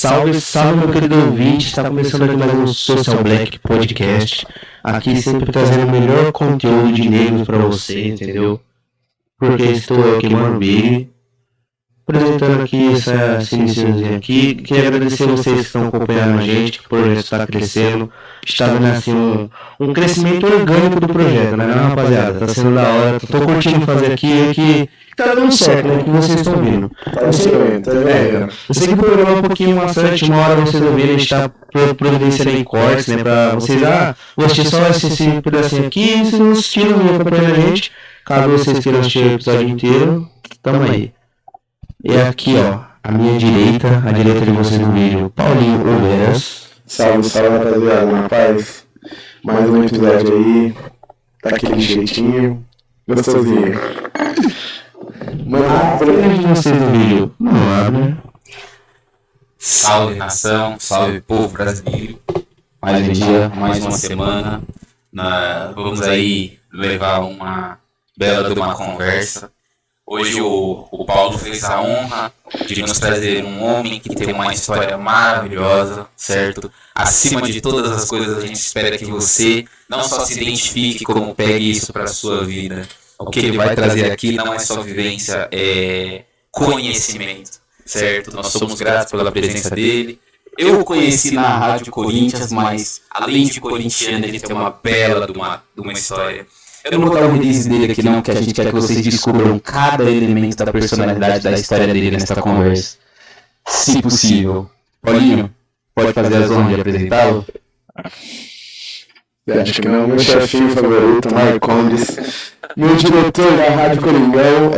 Salve, salve, meu querido ouvinte. Está começando aqui mais um Social Black Podcast. Aqui sempre trazendo o melhor conteúdo de negros pra você, entendeu? Porque estou eu aqui, Mano Big, apresentando aqui esse iniciozinho aqui. Queria agradecer a vocês que estão acompanhando a gente, que o projeto está crescendo. Está vendo assim um crescimento orgânico do projeto, né, rapaziada? Tá sendo da hora, tô curtindo fazer aqui, que tá dando certo, né, que vocês estão vindo. Eu sei que o programa é um pouquinho maçante, uma hora vocês ouvirem, a gente tá providenciando em cortes, né, pra vocês, vou assistir só esse pedacinho aqui, se não assistiram, vem acompanhando a gente. Caso vocês queiram assistir o episódio inteiro, tamo aí. E aqui, ó, à minha direita, à direita de vocês no vídeo, Paulinho Olveiras. Salve, salve, rapaziada, rapaz. Mais um episódio aí, daquele jeitinho, gostosinho. Mano, frente de vocês no vídeo, mano. Salve nação, salve povo brasileiro. Mais um dia, mais uma semana. Vamos aí levar uma bela de uma conversa. Hoje o Paulo fez a honra de nos trazer um homem que tem uma história maravilhosa, certo? Acima de todas as coisas, a gente espera que você não só se identifique, como pegue isso para a sua vida. O que ele vai trazer aqui não é só vivência, é conhecimento, certo? Nós somos gratos pela presença dele. Eu o conheci na Rádio Corinthians, mas além de corintiano, ele tem uma bela de uma história. Eu não vou dar o release dele aqui não, que a gente quer que vocês descubram cada elemento da personalidade da história dele nesta conversa. Se possível. Paulinho, pode fazer as honras de apresentá-lo? Acho que não, meu chefinho favorito, Marcondes. Meu diretor da Rádio Coringão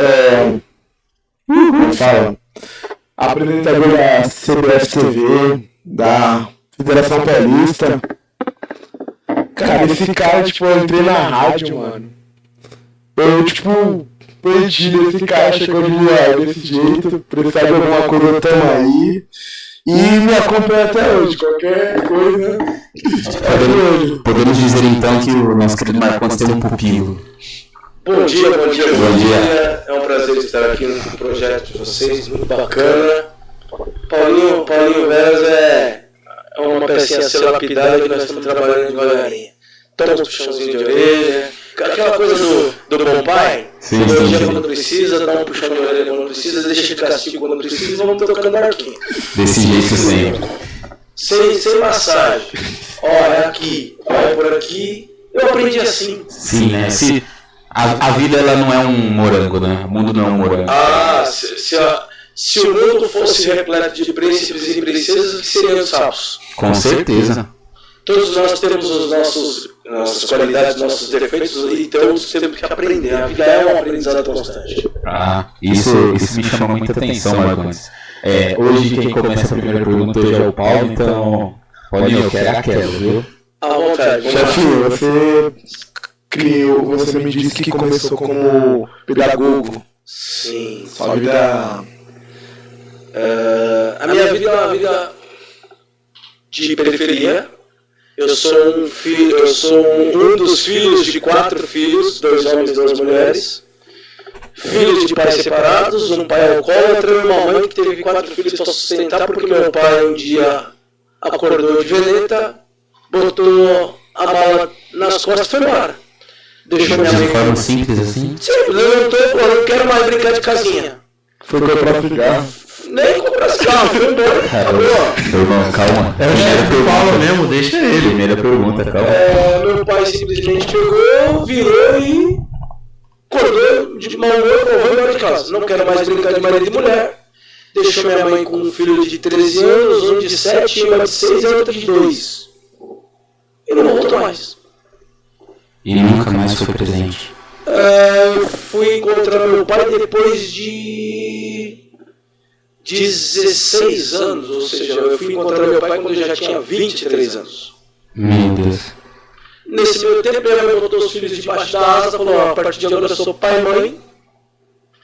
fala, apresentador da CBF TV, da Federação Paulista. Cara, esse cara, eu entrei na rádio, mano. Eu, perdi, esse cara chegou de desse jeito, precisar de alguma coisa, tamo aí. E me acompanha até hoje, qualquer coisa. Podemos dizer então que o nosso querido Marcondes tem um pupilo. Bom dia. É um prazer estar aqui no projeto de vocês, muito bacana. Paulinho Veras é uma pecinha a ser lapidada que nós estamos trabalhando devagarinho. Toma um puxãozinho de orelha, aquela coisa do bom pai, elogia quando precisa, dá um puxão de orelha quando precisa, deixa de castigo quando precisa, vamos tocando barquinho. Desse jeito sempre. Sem massagem. Ó, é aqui, vai por aqui. Eu aprendi assim. Sim, né? A vida ela não é um morango, né? O mundo não é um morango. Se o mundo fosse repleto de príncipes e princesas, que seriam os sapos? Com certeza. Todos nós temos nossas qualidades, nossos defeitos, e todos temos que aprender. A vida é um aprendizado constante. Isso me chama muita atenção, Marcondes. Hoje quem começa a primeira pergunta hoje é o Paulo, então, Paulinho, eu quero aquela, viu? À vontade. Chefinho, você me disse que começou como pedagogo. Sim. Sua vida... A minha vida é uma vida de periferia. Eu sou um dos filhos de 4 filhos, 2 homens e 2 mulheres. Filhos de pais separados, um pai alcoólatra e uma mãe que teve 4 filhos para sustentar, porque meu pai um dia acordou de veneta, botou a mala nas costas e foi embora. Deixou minha mãe... De forma simples assim? Simples, eu não quero mais brincar de casinha. Foi comprar cigarro. Nem comprar cigarro, foi embora. Irmão, calma. É o chefe do Paulo mesmo, deixa ele. Primeira pergunta, calma. Meu pai simplesmente pegou, virou e acordou de mau humor e falou, vou embora de casa. Não quero mais brincar de marido e mulher. Deixou minha mãe com um filho de 13 anos, um de 7, uma de 6 e outra de 2. E não voltou mais. E nunca mais foi presente. Eu fui encontrar meu pai depois de 16 anos, ou seja, eu fui encontrar meu pai quando eu já tinha 23 anos. Meu Deus. Nesse meio tempo, minha mãe botou os filhos debaixo da asa, falou, a partir de agora eu sou pai e mãe,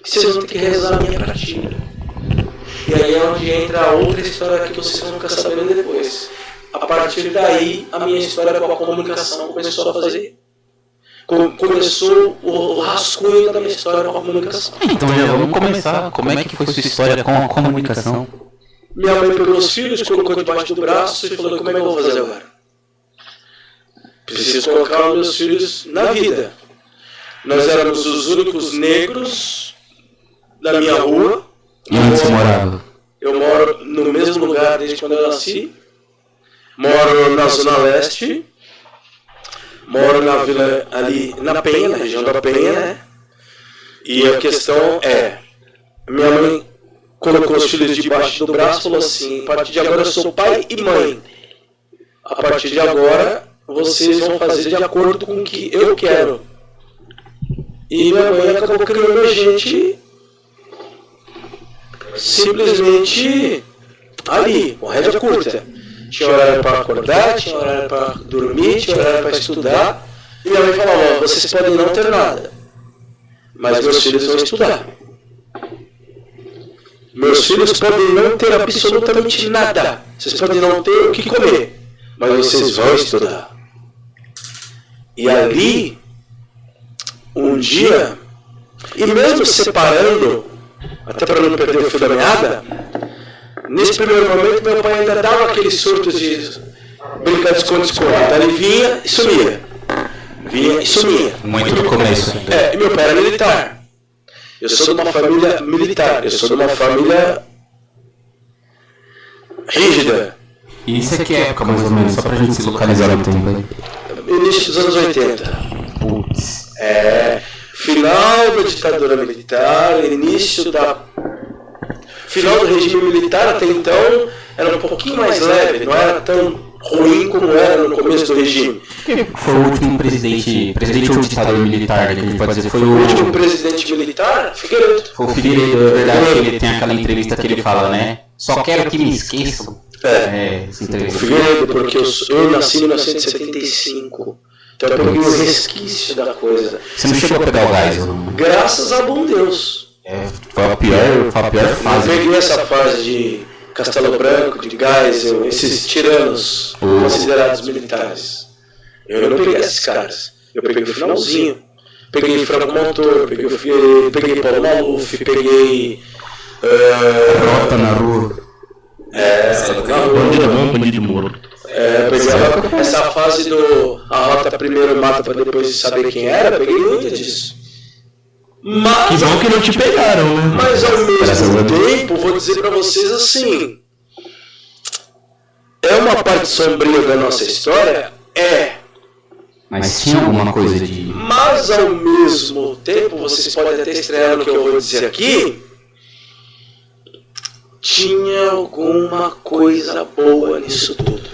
e vocês vão ter que rezar a minha pratinha. E aí é onde entra a outra história que vocês vão ficar sabendo depois. A partir daí, a minha história com a comunicação começou a fazer... Começou o rascunho da minha história com a comunicação. Então já vamos começar. Como é que foi sua história com a comunicação? Minha mãe pegou os filhos, colocou debaixo do braço e falou, como é que eu vou fazer agora? Preciso colocar os meus filhos na vida. Nós éramos os únicos negros da minha rua. E onde você morava? Eu moro no mesmo lugar desde quando eu nasci. Moro na Zona Leste. Moro na vila ali, na Penha, na região da Penha, né? E a questão é, minha mãe colocou os filhos debaixo do braço e falou assim, a partir de agora eu sou pai e mãe. A partir de agora, vocês vão fazer de acordo com o que eu quero. E minha mãe acabou criando a gente simplesmente ali, com rédea curta. Tinha horário para acordar, tinha horário para dormir, tinha horário para estudar. E minha mãe falava, vocês podem não ter nada, mas meus filhos vão estudar. Meus filhos podem não ter absolutamente nada. Vocês podem não ter o que comer, mas vocês vão estudar. E ali, um dia, e mesmo separando, até para não perder o fio da meada, nesse primeiro momento meu pai ainda dava aqueles surtos de brincar de esconde-esconde. Então ele vinha e sumia. Vinha e sumia. Muito no começo. E meu pai era militar. Eu sou de uma família militar. Eu sou de uma família rígida. E isso aqui é época mais ou menos, só pra gente se localizar no tempo aí. Início dos anos 80. Putz. Final da ditadura militar, início da... Final do regime militar até então era um pouquinho mais leve, não era tão ruim como era no começo do regime. Foi o último presidente ou ditador militar, que a gente pode dizer, foi O último presidente militar, Figueiredo. Foi o Figueiredo, é verdade, que ele tem aquela entrevista que ele fala, né? Só quero que me esqueçam. Essa entrevista. Figueiredo, porque eu nasci em 1975. Então eu peguei o resquício da coisa. Você não chegou a pegar o gás, não? Graças a bom Deus. Foi a pior fase. Eu peguei essa fase de Castelo Branco, de Geisel, esses tiranos considerados militares. Eu não peguei esses caras. Eu peguei o finalzinho. Peguei Franco Montoro, peguei Paulo Maluf, peguei... Rota na rua. Bandido bom, bandido morto. Peguei essa fase do a rota primeiro mata pra depois saber quem era, peguei muito disso. Mas, Que bom que não te pegaram, né? mas ao mesmo tempo, vou dizer pra vocês assim, é uma parte sombria da nossa história? Mas tinha alguma coisa de... Mas ao mesmo tempo, vocês podem até estranhar no que eu vou dizer aqui, tinha alguma coisa boa nisso tudo.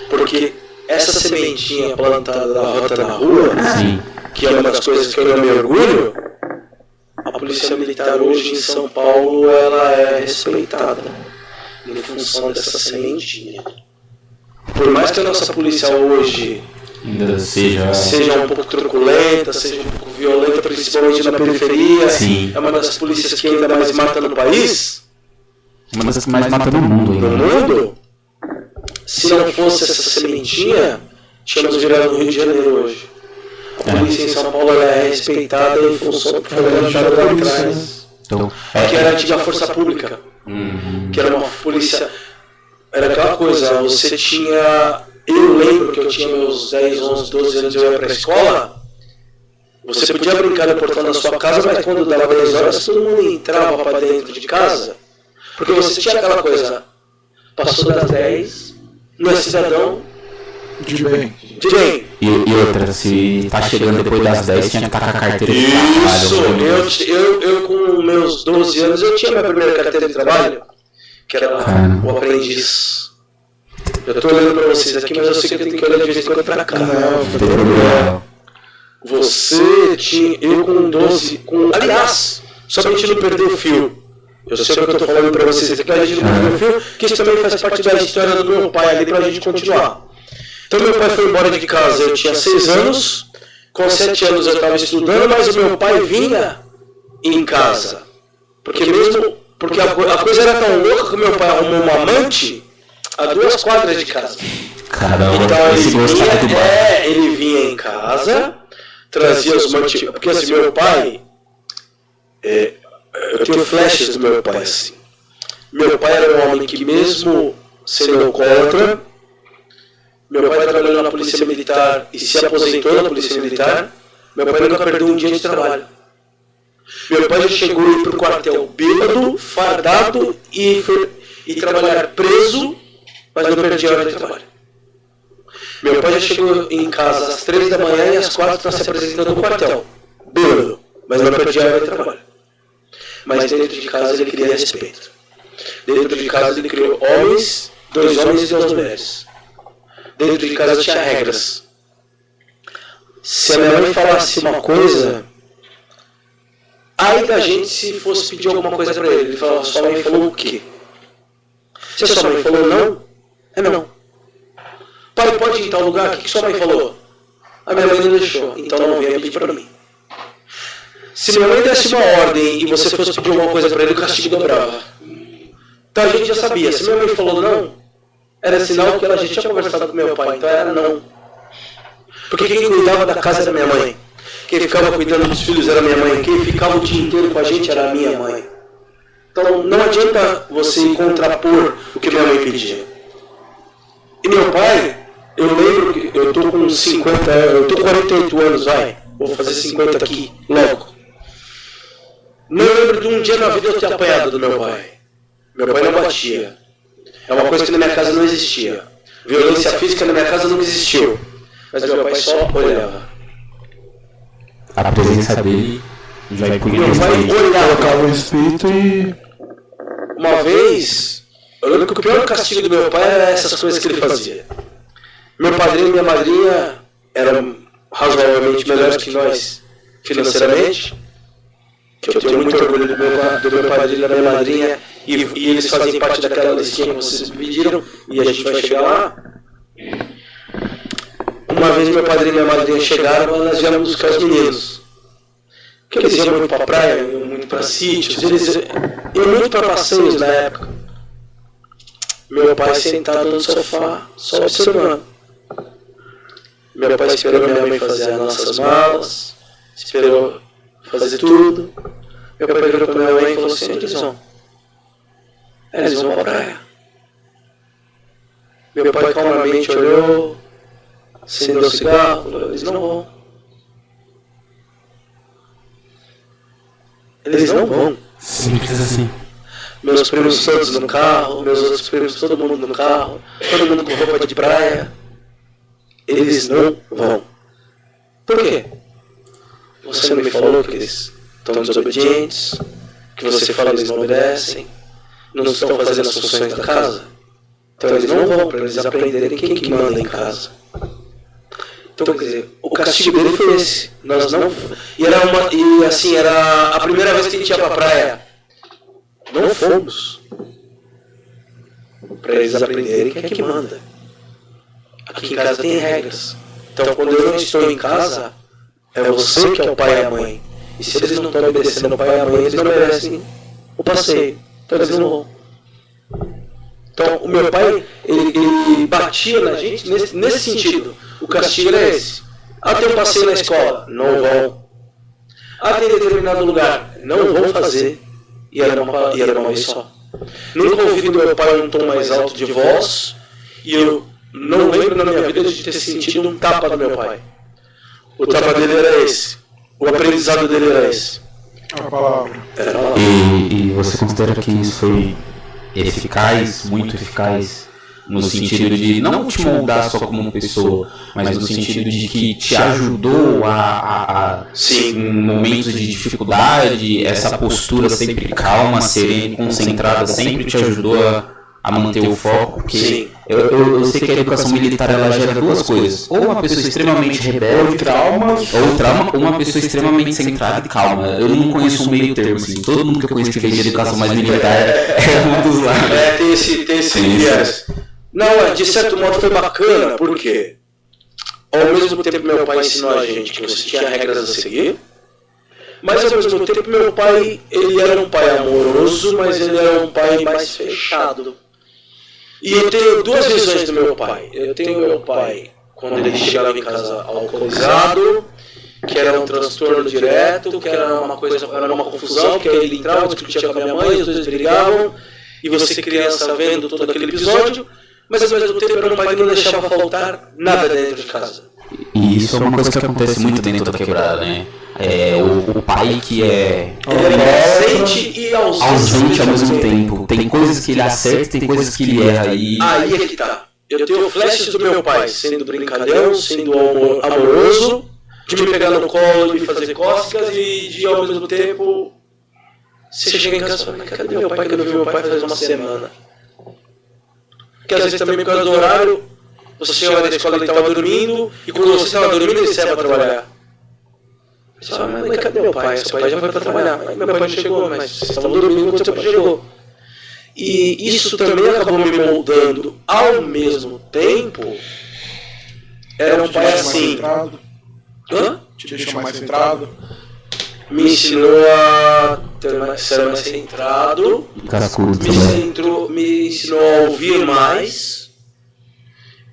Porque essa sementinha plantada da rota na rua, Sim. que é uma das coisas que eu não me orgulho, a polícia militar hoje em São Paulo ela é respeitada em função dessa sementinha. Por mais que a nossa polícia hoje Ainda seja um pouco truculenta, seja um pouco violenta, principalmente na periferia, Sim. é uma das polícias que ainda mais mata no país, uma das que mais mata no mundo no ainda. mundo. Se não fosse essa sementinha, tínhamos virado no Rio de Janeiro hoje. A polícia em São Paulo ela é respeitada em função do que foi lançado lá atrás. Então, Que era a antiga força pública. Que era uma polícia... Era aquela coisa, você tinha... Eu lembro que eu tinha meus 10, 11, 12 anos, eu ia pra escola. Você podia brincar no portão da sua casa, mas quando dava 10 horas, todo mundo entrava pra dentro de casa. Porque você tinha aquela coisa... Passou das 10... Não é cidadão De bem. de bem. E outra, se tá chegando depois das 10, tinha que estar com a carteira de trabalho. Isso, eu com meus 12 anos, eu tinha minha primeira carteira de trabalho, que era o aprendiz. Eu tô olhando pra vocês aqui, mas eu sei que eu tenho que olhar de vez em quando pra cá. Você tinha, eu com 12, aliás, só pra gente não perder o fio. Eu sei o que eu tô falando pra vocês aqui, pra gente não perder o fio, que isso também faz parte da história do meu pai ali pra gente continuar. Então meu pai foi embora de casa, eu tinha 6 anos, com 7 anos eu estava estudando, mas o meu pai vinha em casa. Porque a coisa era tão louca que o meu pai arrumou uma amante a 2 quadras de casa. Caramba, Então esse gostava do bar. ele vinha em casa, trazia os mantimentos, porque assim, meu pai, eu tenho flashes do meu pai assim. Meu pai era um homem que, mesmo sendo alcoólatra, meu pai trabalhou na polícia militar e se aposentou na polícia militar. Meu pai nunca perdeu um dia de trabalho. Meu pai já chegou a ir para o quartel bêbado, fardado e trabalhar preso, mas não perdia hora de trabalho. Meu pai já chegou em casa às 3 da manhã e às 4 está se apresentando no quartel. Bêbado, mas não perdia hora de trabalho. Mas dentro de casa ele queria respeito. Dentro de casa ele criou homens, 2 homens e 2 mulheres. Dentro de casa tinha regras. Se a minha mãe falasse uma coisa, aí da gente se fosse pedir alguma coisa pra ele. Ele falava, sua mãe falou o quê? Se a sua mãe falou não, é não. Pai, pode ir em tal lugar? O que sua mãe falou? A minha mãe não deixou, então não venha pedir pra mim. Se minha mãe desse uma ordem e você fosse pedir alguma coisa pra ele, o castigo dobrava. Então a gente já sabia, se minha mãe falou não, era sinal que ela já tinha conversado com meu pai, então era não. Porque quem cuidava da casa era minha mãe. Quem ficava cuidando dos filhos era minha mãe. Quem ficava o dia inteiro com a gente era a minha mãe. Então não adianta você contrapor o que minha mãe pedia. E meu pai, eu lembro que eu tô com 50, eu tô com 48 anos, vai. Vou fazer 50 aqui, logo. Não lembro de um dia na vida eu ter apanhado do meu pai. Meu pai não batia. É uma coisa que na minha casa não existia. Violência física na minha casa nunca existiu. Mas meu pai só olhava. A presença dele já impunha meu pai olhava, Colocava o espírito e... Uma vez, eu lembro que o pior castigo do meu pai era essas coisas que ele fazia. Meu padrinho e minha madrinha eram razoavelmente melhores que nós financeiramente, que eu tenho muito orgulho do meu padrinho e da minha madrinha, e eles fazem parte daquela listinha que vocês me pediram, e a gente vai chegar lá. Uma vez meu padrinho e minha madrinha chegaram, nós viemos buscar os meninos. Porque eles iam muito pra praia, iam muito pra sítios, eles iam muito pra passeios na época. Meu pai sentado no sofá, só observando. Meu pai esperou minha mãe fazer as nossas malas, esperou fazer tudo. Meu pai virou pra minha mãe e falou assim, eles vão. Eles vão pra praia. Meu pai calmamente olhou, acendeu o cigarro, falou, eles não vão. Eles não vão. Simples assim. Meus primos todos no carro, meus outros primos, todo mundo no carro, todo mundo com roupa de praia. Eles não vão. Por quê? Você não me falou que eles estão desobedientes, que você fala que eles não obedecem, não estão fazendo as funções da casa? Então eles não vão, para eles aprenderem quem que manda em casa. Então, quer dizer, o castigo dele foi esse. Nós não... era a primeira vez que a gente ia pra praia. Não fomos. Para eles aprenderem quem é que manda. Aqui em casa tem regras. Então, quando eu não estou em casa, é você que é o pai e a mãe. E se eles não estão obedecendo o pai e a mãe, eles não merecem o passeio. Então eles não vão. Então, o meu pai, ele batia na gente nesse sentido. O castigo era esse. Tem um passeio na escola? Não vão. Tem determinado lugar? Não vão fazer. E era uma vez só. Nunca ouvi do meu pai um tom mais alto de voz. E eu não lembro na minha vida de ter sentido um tapa do meu pai. O tapa dele era esse. O aprendizado dele era esse. A palavra. Era a palavra. E você considera que isso foi eficaz, muito eficaz, no sentido de não te moldar só como uma pessoa, mas no sentido de que te ajudou Sim. em momentos de dificuldade, essa postura sempre calma, serena, concentrada, sempre te ajudou a manter o foco? Porque Sim. eu sei que a educação militar ela gera duas coisas: ou uma pessoa extremamente rebelde, ou uma pessoa extremamente centrada e calma. Eu não conheço um meio termo assim. Todo mundo que eu conheço que vem de educação mais militar é um dos lados. Tem esse viés. Não, de certo modo foi bacana, porque ao mesmo tempo meu pai ensinou a gente que você tinha regras a seguir, mas ao mesmo tempo meu pai, ele era um pai amoroso, mas ele era um pai mais fechado. E eu tenho duas visões do meu pai. Eu tenho meu pai quando ele chegava em casa alcoolizado, que era um transtorno direto, que era uma confusão, porque ele entrava, discutia com a minha mãe, os dois brigavam, e você criança vendo todo aquele episódio, mas ao mesmo tempo era um pai que não deixava faltar nada dentro de casa. E isso é uma coisa que acontece muito dentro da quebrada, né? O pai que é presente e ausente ao mesmo tempo. Tem coisas que ele acerta, tem coisas que ele erra. Aí é que tá. Eu tenho flashes do meu pai, sendo brincalhão, sendo amoroso, de me pegar no colo e me fazer cócegas, e de ao mesmo tempo você chega em casa e fala, mas cadê meu pai, que eu não vi meu pai faz uma semana? Porque às vezes também por causa do horário, você chega da escola e ele estava dormindo, e quando você estava dormindo ele saia para trabalhar. Você fala, mas cadê meu pai? Seu pai já foi para trabalhar. Meu pai não chegou, mas vocês estavam dormindo quando seu pai chegou. E isso também acabou me moldando ao mesmo tempo. Era um pai assim. Te deixou mais centrado? Me ensinou a ser mais centrado. Me ensinou a ouvir mais.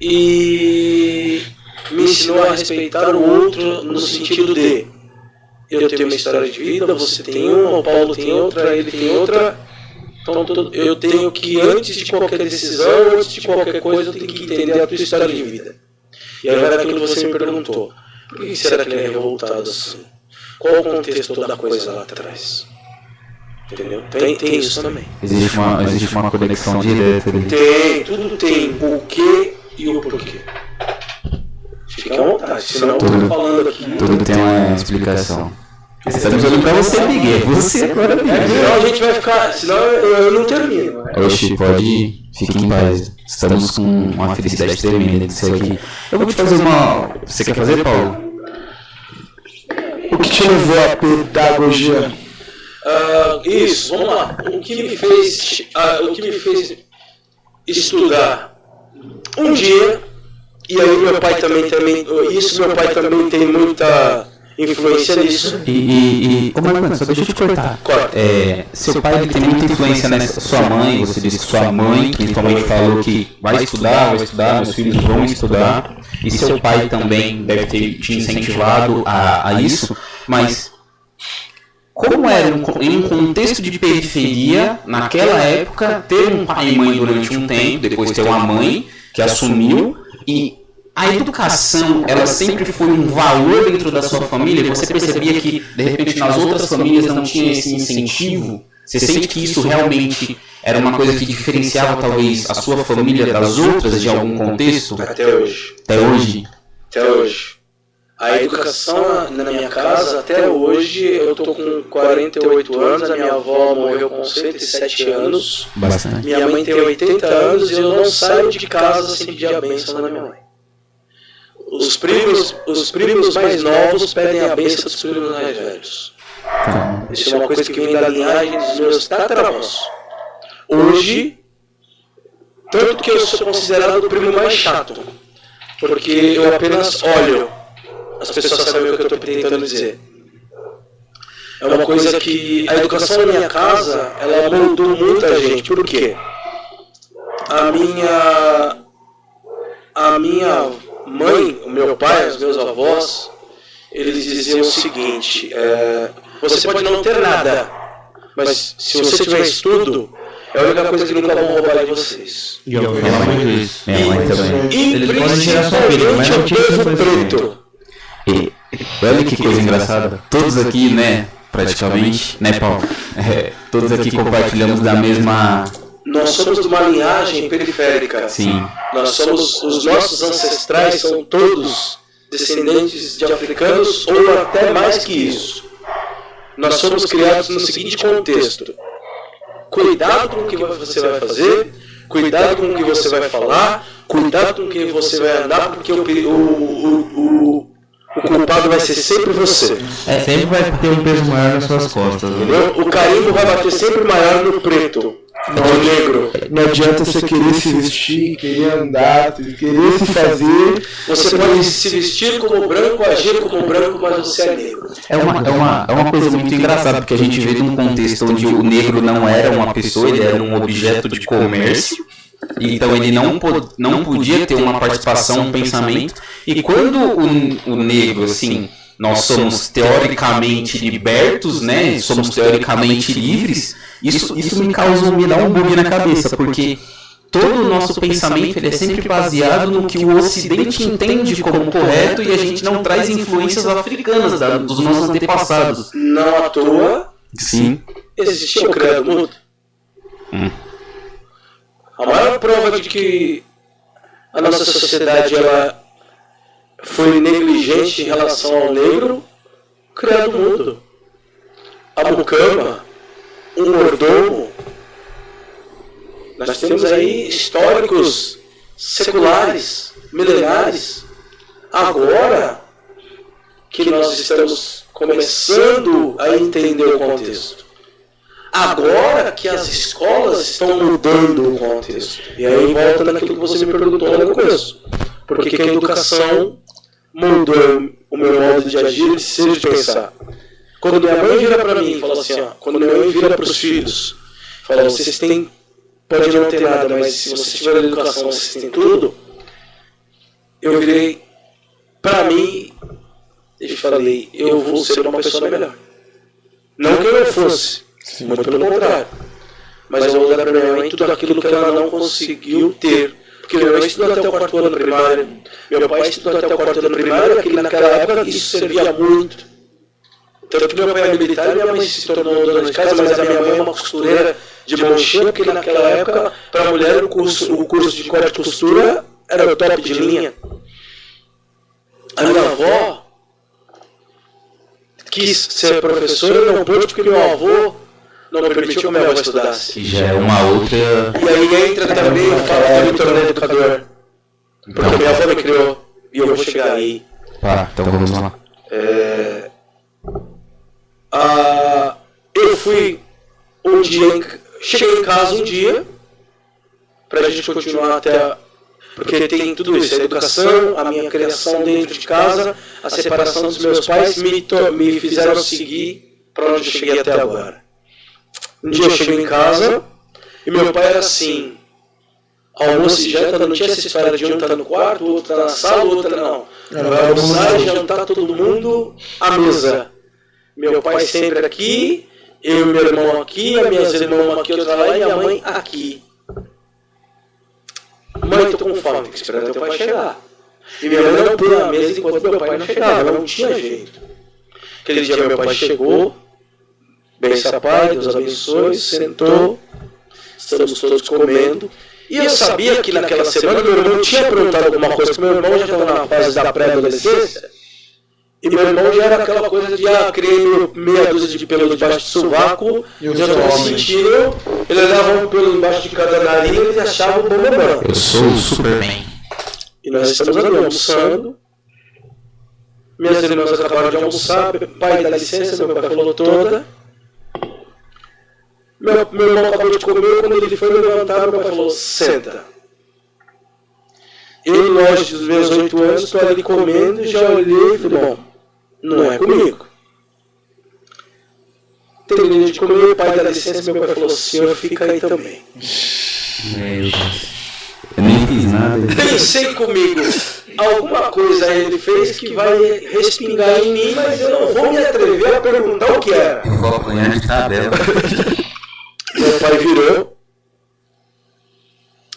E me ensinou a respeitar o outro no sentido de: eu tenho uma história de vida, você tem uma, o Paulo tem outra, ele tem outra. Então eu tenho que, antes de qualquer decisão, antes de qualquer coisa, eu tenho que entender a tua história de vida. E aí era aquilo que você me perguntou: por que será que ele é revoltado assim? Qual o contexto da coisa lá atrás? Entendeu? Tem isso também. Existe uma conexão direta ali. Tem, tudo tem o que e o porquê. Fica à vontade, senão eu tô falando aqui. Tudo tem uma explicação. Estamos olhando pra você, Miguel. Você agora, Miguel. Senão a gente vai ficar. Senão eu não termino. Oxi, pode ir. Fique em paz. Estamos com uma felicidade tremenda de ser aqui. Eu vou te fazer uma. Você quer fazer, Paulo? O que te levou à pedagogia? Isso, vamos lá. O que me fez estudar um dia, e aí meu pai também tem muita influência nisso. Mas só deixa eu te cortar. Seu pai ele tem muita influência nessa. Sua mãe, você disse que sua mãe principalmente falou que vai estudar, meus filhos vão estudar. E seu pai também deve ter te incentivado a isso, mas como era em um contexto de periferia, naquela época, ter um pai e mãe durante um tempo, depois ter uma mãe que assumiu, e a educação, ela sempre foi um valor dentro da sua família, você percebia que, de repente, nas outras famílias não tinha esse incentivo? Você sente que isso realmente era uma coisa que diferenciava, talvez, a sua família das outras de algum contexto? Até hoje. Até hoje? Até hoje. A educação na minha casa, até hoje, eu tô com 48 anos, a minha avó morreu com 107 anos. Bastante. Minha mãe tem 80 anos e eu não saio de casa sem pedir a bênção da minha mãe. Os primos mais novos pedem a bênção dos primos mais velhos. Isso é uma coisa que vem da linhagem dos meus tataravós. Hoje, tanto que eu sou considerado o primo mais chato, porque eu apenas olho. As pessoas sabem o que eu estou tentando dizer. É uma coisa que a educação na minha casa, ela moldou muita gente. Por quê? A minha mãe, o meu pai, os meus avós, eles diziam o seguinte: você pode não ter nada, mas se você tiver estudo, é a única coisa que nunca vão roubar de vocês. E eu minha mãe diz. Minha mãe também. Eles podem tirar sua vida, mas não tinha que ser preto. E olha que coisa engraçada. Todos aqui, né, praticamente, né, Paulo? Todos aqui compartilhamos da mesma. Nós somos de uma linhagem periférica. Sim. Os nossos ancestrais são todos descendentes de africanos ou até mais que isso. Nós somos criados no seguinte contexto: cuidado com o que você vai fazer, cuidado com o que você vai falar, cuidado com quem você vai andar, porque o culpado vai ser sempre você. Sempre vai ter um peso maior nas suas costas. Entendeu? O carimbo vai bater sempre maior no preto, no negro. Não adianta você querer se vestir, querer andar, querer se fazer. Você pode se vestir como branco, agir como branco, mas você é negro. É uma coisa muito engraçada, porque a gente vê num contexto onde o negro não era uma pessoa, ele era um objeto de comércio. Então ele não podia ter uma participação, um pensamento. E quando o negro, assim, nós somos teoricamente libertos, né? Somos teoricamente livres. Isso me dá um bug na cabeça, porque todo o nosso pensamento ele é sempre baseado no que o Ocidente entende como correto e a gente não traz influências africanas dos nossos antepassados. Não à toa, Sim. existia o credo mudo. A maior prova de que a nossa sociedade ela foi negligente em relação ao negro, credo mudo. A mucama, um mordomo. Nós temos aí históricos seculares, milenares. Agora que nós estamos começando a entender o contexto. Agora que as escolas estão mudando o contexto. E aí volta naquilo que você me perguntou no começo. Por que a educação mudou o meu modo de agir, de ser, de pensar? Quando minha mãe vira para mim e fala assim, quando minha mãe vira para os filhos, fala, vocês têm, pode não ter nada, mas se vocês tiverem educação, vocês têm tudo. Eu virei para mim e falei, eu vou ser uma pessoa melhor. Não que eu não fosse, muito pelo contrário. Mas eu vou dar para minha mãe tudo aquilo que ela não conseguiu ter. Porque minha mãe estudou até o 4º ano primário, meu pai estudou até o 4º ano primário, e naquela época isso servia muito. Tanto que meu pai é militar e minha mãe se tornou dona de casa, mas a minha mãe é uma costureira de mão cheia, porque naquela época, para a mulher, o curso de corte de costura era o top de linha. A minha avó quis ser professora e não pôde porque meu avô não permitiu que minha avó estudasse. Que já é uma outra... E aí entra também o fato de eu me tornar educador. Porque minha avó me criou e eu vou chegar aí. Tá, então vamos lá. Eu fui um dia, cheguei em casa um dia, pra gente continuar até, porque tem tudo isso, a educação, a minha criação dentro de casa, a separação dos meus pais me fizeram seguir pra onde eu cheguei até agora. Um dia eu cheguei em casa, e meu pai era assim, almoço e janta, não tinha essa história de um tá no quarto, o outro tá na sala, o outro não. Vai almoçar e jantar todo mundo à mesa. Meu pai sempre aqui, eu e meu irmão aqui, as minhas irmãs aqui, outra lá, e minha mãe aqui. Mãe, tô com fome, tem que esperar teu pai chegar. E minha mãe não pôs na mesa enquanto meu pai não chegava, não tinha jeito. Aquele dia meu pai chegou, bença pai, Deus abençoe, sentou, estamos todos comendo. E eu sabia que naquela semana meu irmão tinha perguntado alguma coisa, porque meu irmão já estava na fase da pré-adolescência. E meu irmão já era aquela coisa de criei meia dúzia de pelo debaixo do sovaco, e eu já estava sentindo, ele levava um pelo embaixo de cada nariz e ele achava o bom. Eu sou o Superman. E nós estamos ali almoçando. Minhas irmãs acabaram de almoçar, pai dá licença, meu pai falou toda. Meu irmão acabou de comer, quando ele foi levantar, meu pai falou, senta. Eu, longe dos meus 8 anos, estou ali comendo, já olhei e falei, bom, não é comigo. Terminei de comer, o pai dá licença, meu pai falou, senhor, fica aí também. Meu Deus. Eu nem fiz nada. Pensei comigo, alguma coisa ele fez que vai respingar em mim, mas eu não vou me atrever a perguntar o que era. Eu vou apanhar de tabela. Meu pai virou.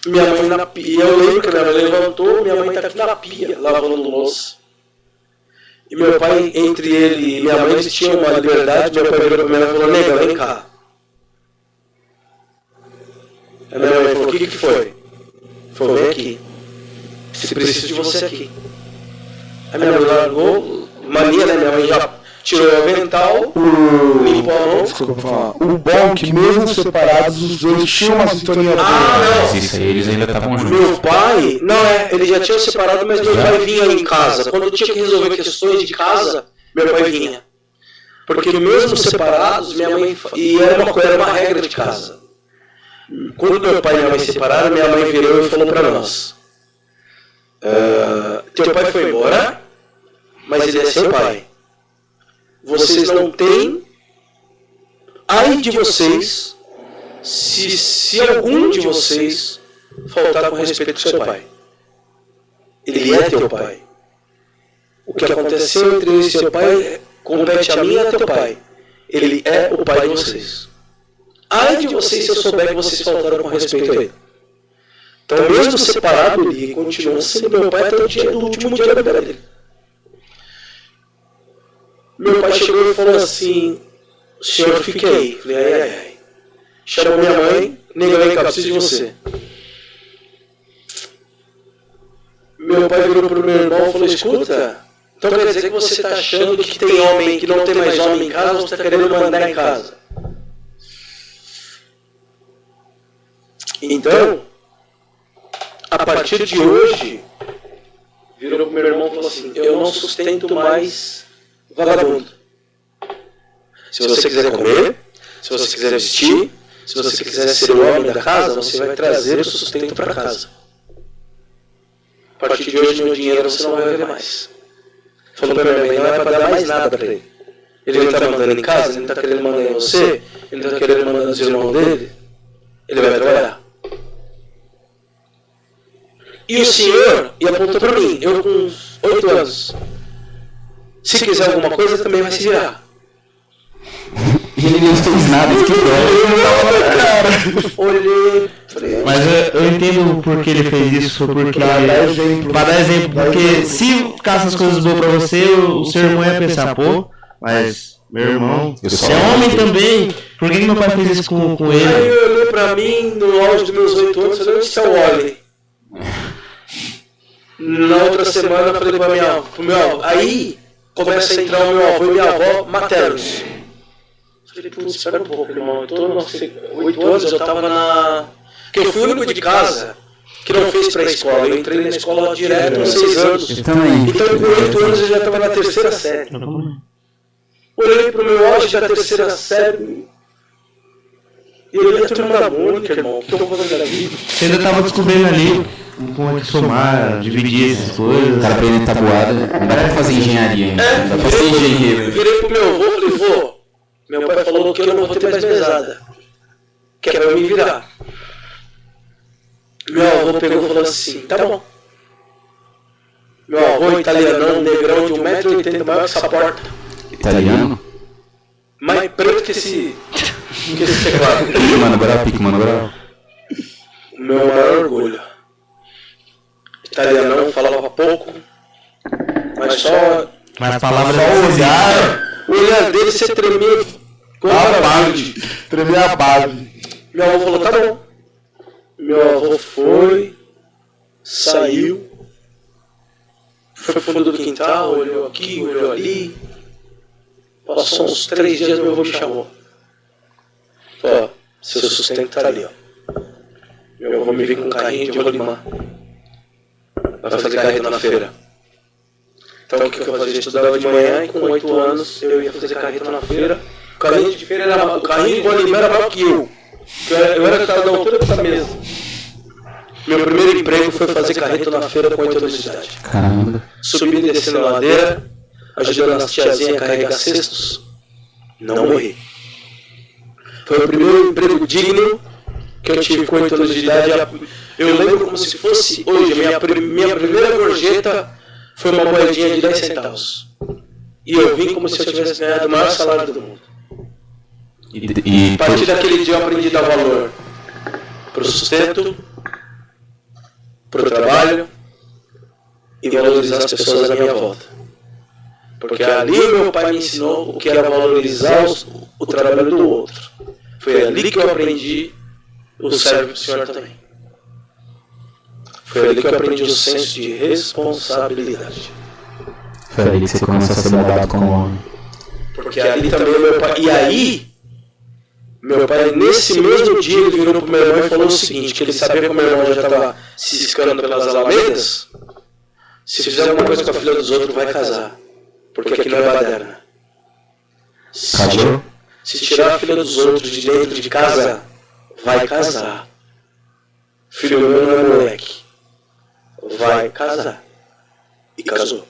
Minha mãe na pia, e eu lembro que minha mãe levantou, minha mãe está aqui na pia, lavando louça. E meu pai, entre ele e minha mãe, eles tinham uma liberdade, meu pai virou para minha mãe e falou, nega, vem cá. A minha mãe falou, o que foi? Ele falou, vem aqui. Se preciso de você aqui. A minha mãe largou, mania, né? Minha mãe já tirou o avental, limpou a mão. Desculpa falar. O bom é que mesmo separados, os dois tinham uma sintonia boa. Mas isso aí, eles ainda estavam juntos. Meu pai, ele já tinha separado, mas meu pai vinha em casa. Quando tinha que resolver questões de casa, meu pai vinha. Porque mesmo separados, minha mãe... E era uma regra de casa. Quando meu pai e minha mãe se separaram, minha mãe virou e falou para nós. Teu pai foi embora, mas ele é seu pai. Vocês não têm... Ai de vocês, se algum de vocês faltar com respeito com seu pai. Ele é teu pai. O que aconteceu entre ele e seu pai compete a mim e a teu pai. Ele é o pai de vocês. ai de vocês se eu souber que vocês faltaram com respeito a ele. Então, mesmo separado, ele continua sendo meu pai até o dia do último dia da vida dele. Meu pai chegou e falou assim, o senhor fique aí. Falei, ai. Chamou minha mãe, nega, vem cá, preciso de você. Meu pai virou pro meu irmão e falou, escuta, então quer dizer que você está achando que tem homem, que não tem mais homem em casa, ou você está querendo mandar em casa? Então, a partir de hoje, virou pro meu irmão e falou assim, eu não sustento mais vagabundo. Se você quiser comer, se você quiser vestir, se você quiser ser o homem da casa, você vai trazer o sustento para casa. A partir de hoje, meu dinheiro você não vai ver mais. Falou para minha mãe, não é para dar mais nada para ele. Ele não está mandando em casa, ele não está querendo mandar em você, ele não está querendo mandar nos irmãos dele. Ele vai trabalhar. E o senhor, e apontou para mim, eu com 8 anos. Se quiser alguma coisa, também vai se virar. E ele não fez nada, isso que Olhei, falei, Mas eu entendo por que ele fez isso, porque para dar exemplo, porque se ficasse as coisas boas pra você, o seu irmão ia pensar, pô, mas meu irmão, você é homem também, por que meu pai fez isso com ele? Aí eu olhei pra mim, no auge dos meus 8 anos, falei, onde está o Wally? Na outra semana eu falei pra pro meu avô, aí começa a entrar o meu avô e minha avó maternos. Falei, putz, espera um pouco, irmão, eu tô nos 8 anos, eu tava na... Porque eu fui o único de casa que não fez pré-escola, eu entrei na escola direto aos 6 anos. Eu também. Então com 8 anos eu já tava na 3ª série. Olhei pro meu auge da 3ª série e eu ia turma da Mônica, irmão, o que eu vou fazer da vida? Você ainda tava descobrindo ali como é que somar, dividir essas coisas. O cara aprendendo tabuada, não dá pra fazer engenharia ainda. Não dá pra ser engenheiro. Virei pro meu avô e falei, vô, meu pai falou que eu não vou ter mais mesada, que é pra eu me virar. Meu avô pegou e falou assim, tá bom. Meu avô italianão, negrão de 1,80 m, maior que essa porta. Italiano? Mais preto que esse teclado. Mano, Brau, Mano Brau. O meu maior orgulho. Italianão, falava pouco, mas só... Mas a palavra o olhar dele você tremia A base. Tremia a base. Meu avô falou, tá bom. Meu avô foi, saiu, foi pro fundo do quintal, olhou aqui, olhou ali. Passou uns 3 dias, meu avô me chamou. Falou, ó, seu sustento tá ali, ó. Meu avô me veio com um carrinho de rolimã. Vai fazer carreta na feira. Então o que eu fazia? Eu estudava de manhã e com 8 anos eu ia fazer carreta na feira. O carrinho de feira era, o carrinho de rolimã era maior que eu. Eu era da altura dessa mesa. Meu primeiro emprego foi fazer carreta na feira com 8 anos de idade. Caramba. Subindo e descendo a ladeira, ajudando as tiazinhas a carregar cestos. Não morri. Foi o primeiro emprego digno que eu tive com 8 anos de idade. Eu lembro como se fosse hoje. Minha primeira gorjeta foi uma moedinha de 10 centavos. E eu vim como se eu tivesse ganhado o maior salário do mundo. A partir daquele dia eu aprendi a dar valor para o sustento, para o trabalho e valorizar as pessoas à minha volta. Porque ali meu pai me ensinou o que era valorizar o trabalho do outro. Foi ali que eu aprendi o serve do Senhor também. Foi ali que eu aprendi o senso de responsabilidade. Foi ali que você começou a ser moldado como homem. Porque ali também meu pai... E aí, meu pai, nesse mesmo dia, ele virou pro meu irmão e falou o seguinte, que ele sabia que o meu irmão já estava se ciscando pelas alamedas. Se fizer alguma coisa com a filha dos outros, vai casar. Porque aqui não é baderna. Se tirar a filha dos outros de dentro de casa, vai casar. Filho meu não é moleque. Vai casar. E casou.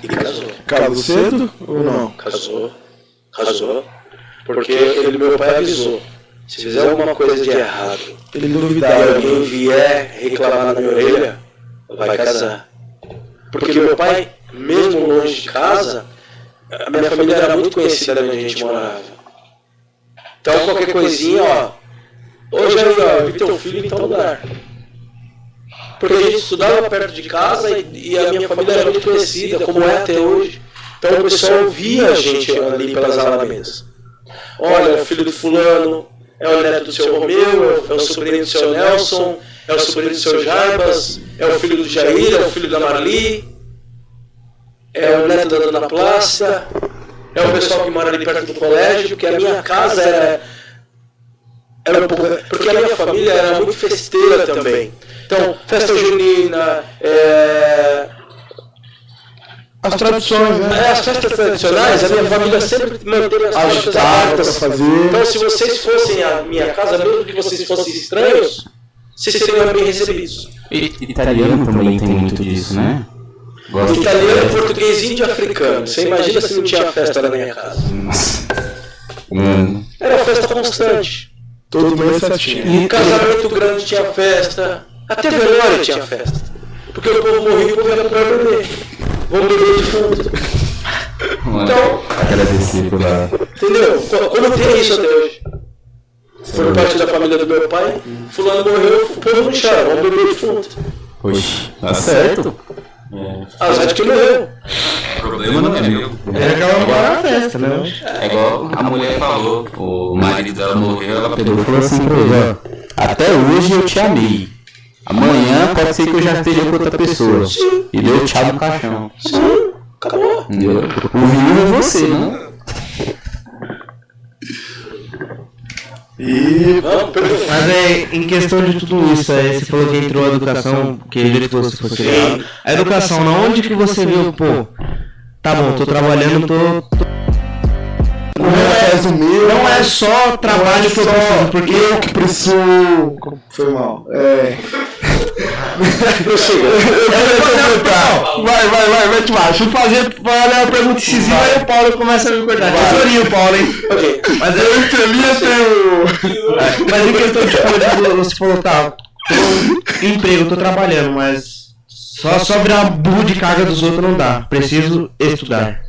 E casou. Casou cedo ou não? Casou. Porque meu pai avisou. Se fizer alguma coisa de errado, Ele e duvidava. alguém vier reclamar na minha orelha, vai casar. Porque meu pai, mesmo longe de casa, a minha família era muito conhecida onde a gente morava. Então qualquer coisinha, ó. Hoje aí, ó, eu vi teu filho em tal lugar. Porque a gente estudava perto de casa e a minha família era muito conhecida, como é até hoje. Então o pessoal via a gente ali pelas alamedas. Olha, é o filho do fulano, é o neto do seu Romeu, é o sobrinho do seu Nelson, é o sobrinho do seu Jarbas, é o filho do Jair, é o filho da Marli, é o neto da Dona Plácida, é o pessoal que mora ali perto do colégio, que a minha casa era um pouco... Porque a minha família era muito festeira também. Então, festa junina, As tradições, né? as festas tradicionais, a minha família sempre manteve as portas abertas. Então, se vocês fossem à minha casa, mesmo que vocês fossem estranhos, vocês seriam bem recebidos. E italiano também tem muito disso, né? Gosto Italiano, português, índio e africano. Você imagina se não tinha festa na minha casa? Era uma festa constante. Todo mês festinha. Casamento grande tinha festa. Até velório tinha festa. Porque o povo morria e o povo era pra beber. Vamos beber de fundo. Então, agradecer pela... entendeu? Como tem isso até hoje? Por parte da família do meu pai, fulano morreu, o povo não chora, vamos beber de fundo. Oxi, tá certo. Azar de que morreu. O problema não é meu. É aquela hora na festa, né? É igual a mulher falou, o marido dela morreu, ela pegou e falou assim pra ele, ó, até hoje eu te amei. Amanhã pode ser que eu já esteja com outra pessoa. Sim. E deu tchau no caixão. Sim, acabou. Entendeu? O viúvo é você, não? E Vamos, pergunta. Mas em questão de tudo isso, você falou que entrou a educação, que é o jeito que você foi criado. A educação, na onde que você viu, pô, tá bom, tô trabalhando, não é só trabalho que eu preciso, porque eu que preciso... Foi mal. Vai, te macho. fazer a pergunta incisiva aí o Paulo começa a me cortar. Tesourinho, Paulo, hein? Ok. Mas eu tenho. Mas em questão de coisa, você falou, tá, tô emprego, tô trabalhando, mas só virar burro de carga dos outros não dá. Preciso estudar.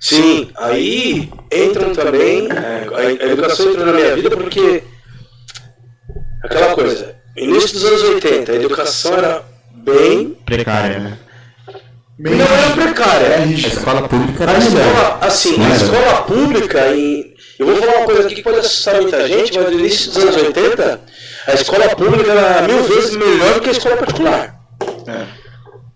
Sim, aí entram também, a educação entrou na minha vida porque aquela coisa, início dos anos 80, a educação era bem Precária, né? não era precária, A escola pública era a melhor. escola, assim, a escola pública, eu vou falar uma coisa aqui que pode assustar muita gente, mas no início dos anos 80, a escola pública era 1000 vezes melhor do que a escola particular.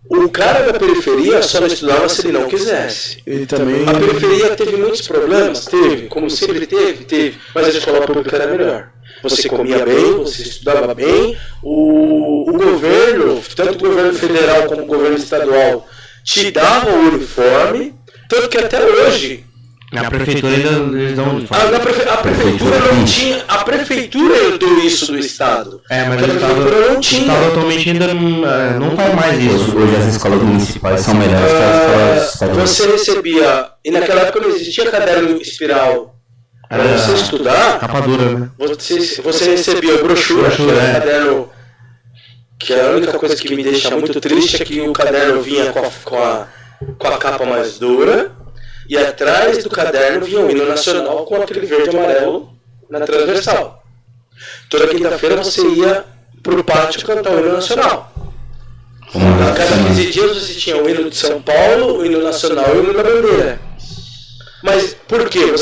O cara da periferia só não estudava se ele não quisesse. Ele também... A periferia teve muitos problemas, como sempre teve, mas a escola pública era melhor. Você comia bem, você estudava bem, o governo, tanto o governo federal como o governo estadual, te dava o uniforme, tanto que até hoje... Na prefeitura eles dão uniforme. A prefeitura não tinha. A prefeitura herdou isso do Estado. Mas a prefeitura não o tinha. Estado atualmente ainda não faz mais isso. Hoje as escolas municipais são melhores que as escolas estaduais. Você recebia, e naquela época não existia caderno espiral. Para você estudar, Capa dura, né? você recebia brochura, que era um caderno. Que a única coisa que me deixa muito triste é que o caderno vinha com a capa mais dura. E atrás do caderno vinha o hino nacional com aquele verde e amarelo na transversal. Toda quinta-feira você ia pro pátio cantar o hino nacional. A cada 15 dias você tinha o hino de São Paulo, o hino nacional e o hino da bandeira. Mas por quê?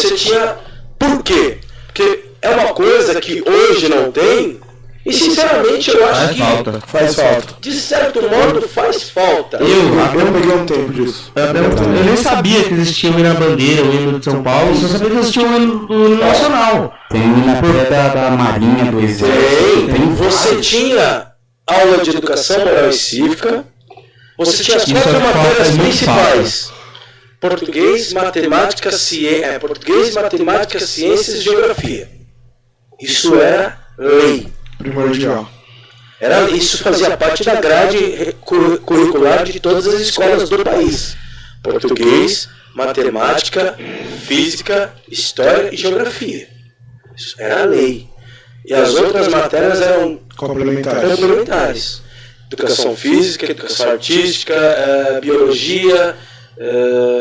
Por quê? Porque é uma coisa que hoje não tem. E sinceramente eu acho que Faz falta. de certo modo faz falta. Eu peguei um tempo disso. Eu nem sabia que existia o hino da bandeira, o hino de São Paulo, só sabia que existia o hino nacional. Tem na pedra da Marinha, do Exército. Você tinha aula de educação moral e cívica, você tinha as 4 matérias principais: português, matemática, ciências e geografia. Isso era lei. Primordial. Isso fazia parte da grade curricular de todas as escolas do país. Português, matemática, física, história e geografia. Isso era a lei. E as outras matérias eram complementares. Educação física, educação artística, biologia,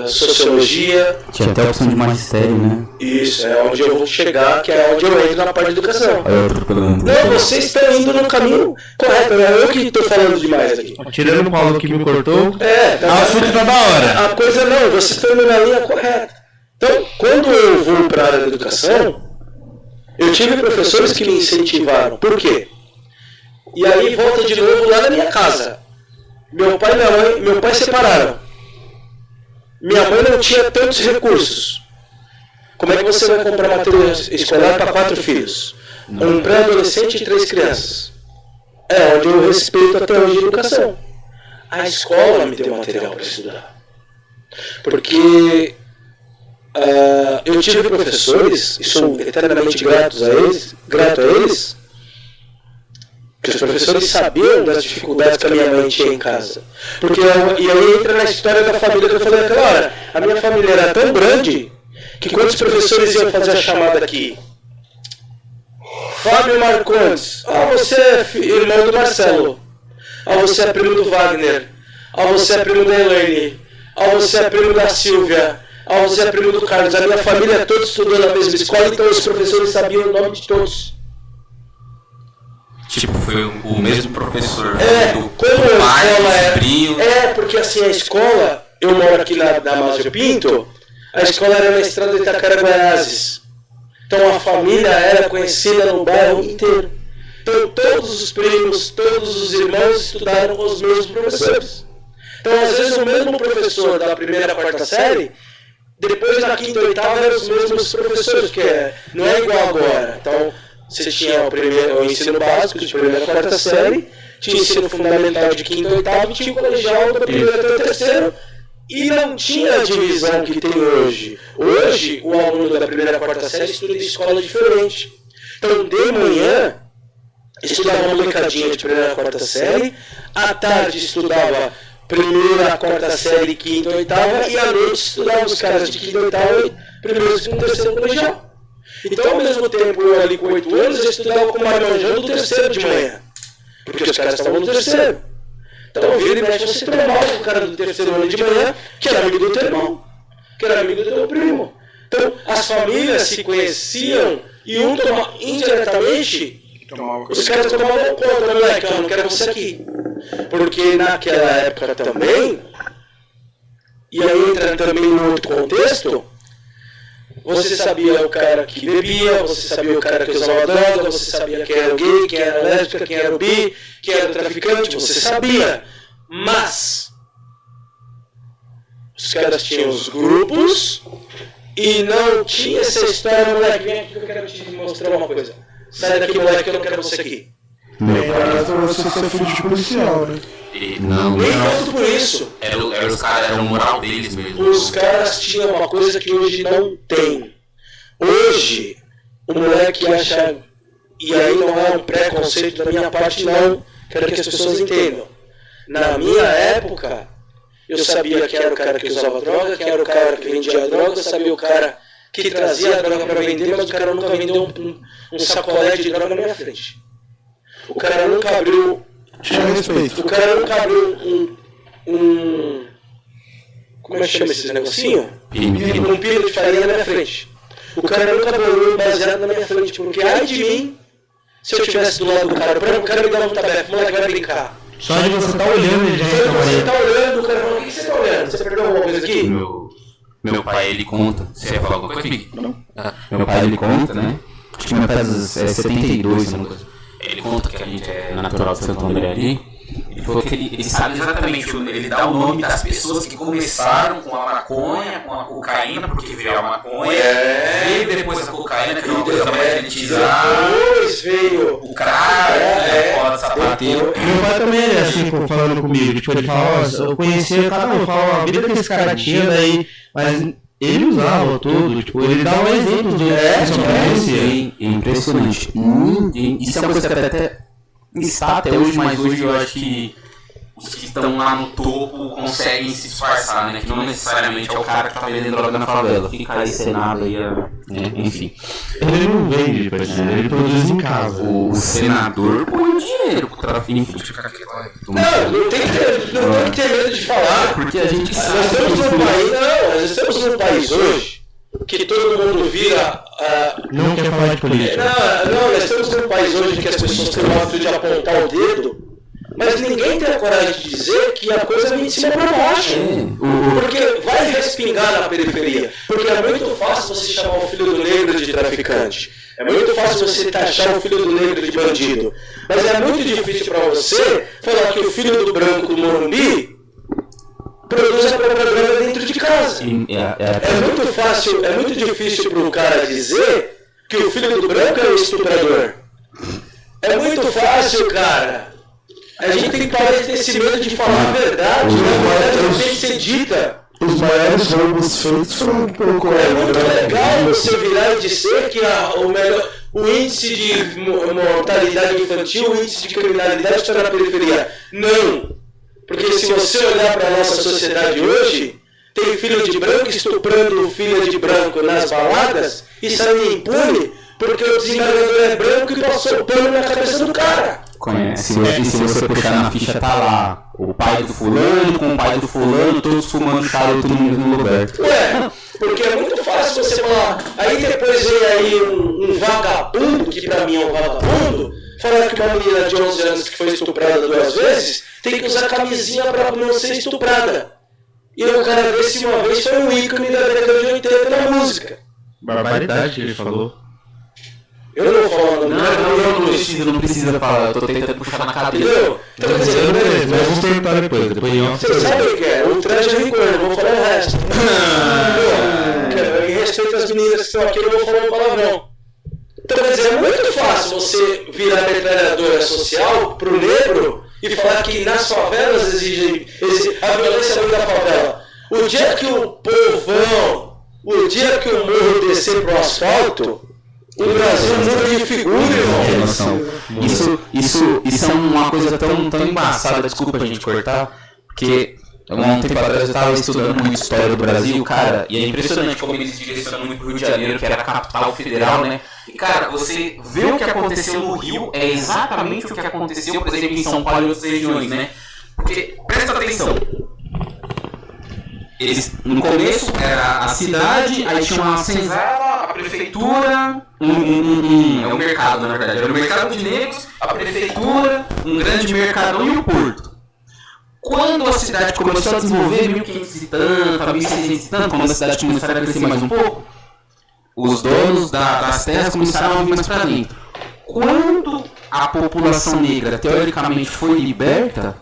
sociologia. Tinha até a opção de magistério, né? Isso, é onde eu vou chegar, que é onde eu entro na parte de educação. Não, vocês estão indo no caminho correto, não é eu que estou falando demais aqui. Tirando o Paulo que me cortou, o assunto tá da hora. A coisa não, vocês estão indo na linha correta. Então, quando eu vou para a área da educação, eu tive professores que me incentivaram. Por quê? E aí volta de novo lá na minha casa. Meu pai e minha mãe, meu pai separaram. Minha mãe não tinha tantos recursos. Como é que você vai comprar material escolar para 4 filhos? Um pré-adolescente e 3 crianças. É onde eu respeito até hoje a educação. A escola me deu material para estudar. Porque eu tive professores, e sou eternamente grato a eles, que os professores sabiam das dificuldades que a minha mãe tinha em casa. Porque eu entra na história da família que eu falei naquela hora. A minha família era tão grande que quando os professores iam fazer a chamada aqui, Fábio Marcondes, você é irmão do Marcelo, você é primo do Wagner, você é primo da Elaine, você é primo da Silvia, você é primo do Carlos. A minha família toda estudou na mesma escola, então os professores sabiam o nome de todos. Tipo, foi o mesmo professor. Como a escola porque assim, a escola, eu moro aqui na Damásio Pinto, a escola era na estrada de Itacara-Goiás. Então a família era conhecida no bairro inteiro. Então todos os primos, todos os irmãos estudaram com os mesmos professores. Então às vezes o mesmo professor da primeira à quarta série, depois na quinta e oitava eram os mesmos professores, que não é igual agora. Então você tinha o ensino básico de primeira a quarta série, tinha o ensino fundamental de quinta a oitava e tinha o colegial da primeira até o terceiro. E não tinha a divisão que tem hoje. Hoje, o aluno da primeira a quarta série estuda em escola diferente. Então, de manhã, estudava uma molecadinha de primeira a quarta série, à tarde estudava primeira a quarta série, quinta a oitava, e à noite estudava os caras de quinta a oitava, primeiro, segundo, terceiro colegial. Então, ao mesmo tempo, eu ali com 8 anos, eu estudava com o marmanjão do terceiro de manhã. Porque os caras estavam no terceiro. Então, vira e mexe, você trombava com o cara do terceiro ano de manhã, que era amigo do teu irmão, que era amigo do teu primo. Então, as famílias se conheciam e indiretamente, os caras tomavam conta, moleque, eu não quero você aqui. Porque naquela época também, e aí entra também no outro contexto, você sabia o cara que bebia, você sabia o cara que usava droga, você sabia quem era o gay, quem era a lésbica, quem era o bi, quem era o traficante, você sabia. Mas os caras tinham os grupos e não tinha essa história, moleque, vem aqui que eu quero te mostrar uma coisa. Sai daqui, moleque, eu não quero você aqui. Você ser filho de policial, né? Não, nem tanto por isso. Os caras eram moral deles mesmo. Os caras tinham uma coisa que hoje não tem. Hoje, o moleque acha, e aí não é um preconceito da minha parte, não, quero que as pessoas entendam. Na minha época, eu sabia quem era o cara que usava droga, quem era o cara que vendia droga, eu sabia o cara que trazia a droga para vender, mas o cara nunca vendeu um sacolé de droga na minha frente. O cara nunca abriu. O cara nunca abriu como é que chama esses negocinhos? Um pino de farinha na minha frente. O cara nunca abriu baseado na minha frente, porque ai de mim, se eu estivesse do lado do cara, o cara me dava um tabefe, moleque, vai brincar. Só de você estar olhando, ele já você tá olhando, o cara fala, o que você tá olhando? Você perdeu alguma coisa aqui? Meu pai, ele conta. Você ia falar alguma coisa, Big? Não. Meu pai, ele conta, né? Acho que meu pai é 72, alguma coisa. Ele conta que a gente é natural de Santo André ali. Ele falou que ele sabe exatamente, ele dá o nome das pessoas que começaram com a maconha, com a cocaína, porque veio a maconha, veio depois a cocaína, que é uma coisa mais elitizada, depois veio o crack, a cola de sapateiro. Meu pai também é assim, falando comigo, tipo, ele fala, eu conhecia cada um, eu falo, a vida que esse cara tinha, daí, mas ele usava tudo, tipo, ele dá um exemplo do É impressionante. Isso é uma coisa que até está até hoje, mas hoje eu acho que os que estão lá no topo conseguem se disfarçar, né? Que não necessariamente é o cara que tá vendendo droga na favela. Fica aí Senado aí, enfim. Ele não vende, ele produz em casa. O senador põe dinheiro pro traficante. Não tem que ter medo de falar. Porque a gente sabe. Nós estamos num país hoje que todo mundo vira. Não quer falar de política. Não, nós estamos num país hoje que as pessoas têm o hábito de apontar o dedo. Mas ninguém tem a coragem de dizer que a coisa vem de cima para baixo. Porque vai respingar na periferia. Porque é muito fácil você chamar o filho do negro de traficante. É muito fácil você taxar o filho do negro de bandido. Mas é muito difícil para você falar que o filho do branco do Morumbi produz a própria droga dentro de casa. É muito difícil para o cara dizer que o filho do branco é o estuprador. É muito fácil, cara. A gente tem que parar de ter esse medo de falar a verdade, né? A verdade não tem que ser dita. Os maiores roubos feitos foram pelo Coelho. É muito legal você virar e dizer que o índice de mortalidade infantil, o índice de criminalidade está na periferia. Não! Porque se você olhar para a nossa sociedade hoje, tem filho de branco estuprando filha de branco nas baladas e saindo impune porque o desembargador é branco e passou o pano na cabeça do cara. Se você puxar na ficha, tá lá o pai do fulano com o pai do fulano, todos fumando charuto no mesmo lugar. Ué, porque é muito fácil você falar. Aí depois vem aí um vagabundo, que pra mim é um vagabundo, falar que uma menina de 11 anos que foi estuprada 2 vezes tem que usar camisinha pra não ser estuprada. E um cara desse uma vez foi um ícone da década de 80 na música. Barbaridade que ele falou. Eu não vou falar o nome. Não precisa falar, eu tô tentando puxar na cabeça. Entendeu? Então, quer dizer, Mas vamos perguntar depois vocês sabem o que é? O traje é rigor, não vou falar o resto. Em respeito às meninas que estão aqui, eu não vou falar um palavrão. Então, quer dizer, é muito fácil você virar metralhadora social pro negro e falar que nas favelas exige a violência vem da favela. O dia que o povão, o dia que o morro descer pro asfalto, o Brasil muda de figura, irmão. Isso é uma coisa tão embaçada, desculpa a gente cortar, porque um tempo atrás eu estava estudando uma história do Brasil, cara, e é impressionante como eles direcionam muito pro Rio de Janeiro, que era a capital federal, né? E cara, você vê o que aconteceu no Rio, é exatamente o que aconteceu, por exemplo, em São Paulo e outras regiões, né? Porque, presta atenção, eles, no começo era a cidade, aí tinha uma senzala, a prefeitura, é um mercado na verdade, era o mercado de negros, a prefeitura, um grande mercadão e o porto. Quando a cidade começou a desenvolver, 1500 e tanto, 1600 e tanto, quando a cidade começou a crescer mais um pouco, os donos das terras começaram a vir mais para dentro. Quando a população negra teoricamente foi liberta,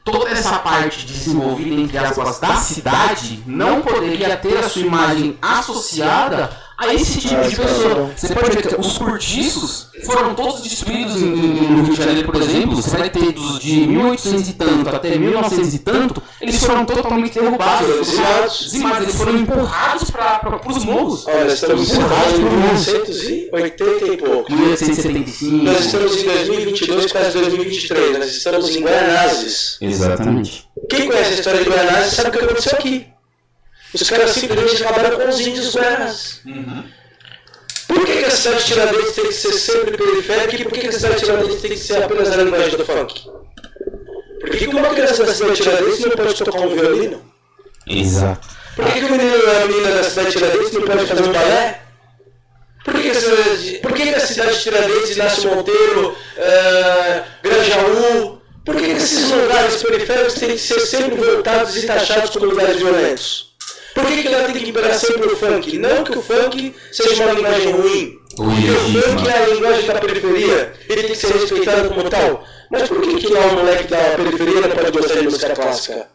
toda essa parte desenvolvida, entre aspas, da cidade não poderia ter a sua imagem associada a esse tipo de pessoa. Você pode ver que os cortiços foram todos destruídos no Rio de Janeiro, por exemplo. Você vai ter de 1800 e tanto até 1900 e tanto, eles foram totalmente derrubados, dizimados, eles foram empurrados para os morros. Olha, estamos empurrados em 1980 e pouco. 1875. Nós estamos em 2022, quase 2023. Nós estamos em Guaianazes. Exatamente. Quem conhece a história de Guaianazes sabe o que aconteceu aqui. Os caras simplesmente acabaram com os índios Guaianazes. Por que a cidade de Tiradentes tem que ser sempre periférica e por que a cidade de Tiradentes tem que ser apenas a linguagem do funk? Por que uma criança da cidade de Tiradentes não pode tocar um violino? Exato. Por que a menina da cidade de Tiradentes não pode fazer um balé? Por que a cidade de Tiradentes, Inácio Monteiro, Grajaú, por que esses lugares periféricos têm que ser sempre voltados e taxados como lugares violentos? Por que ela tem que imperar sempre o funk? Não que o funk seja uma linguagem ruim. Porque o funk é a linguagem da periferia. Ele tem que ser respeitado como tal. Mas por que lá um moleque da periferia não pode gostar de música clássica?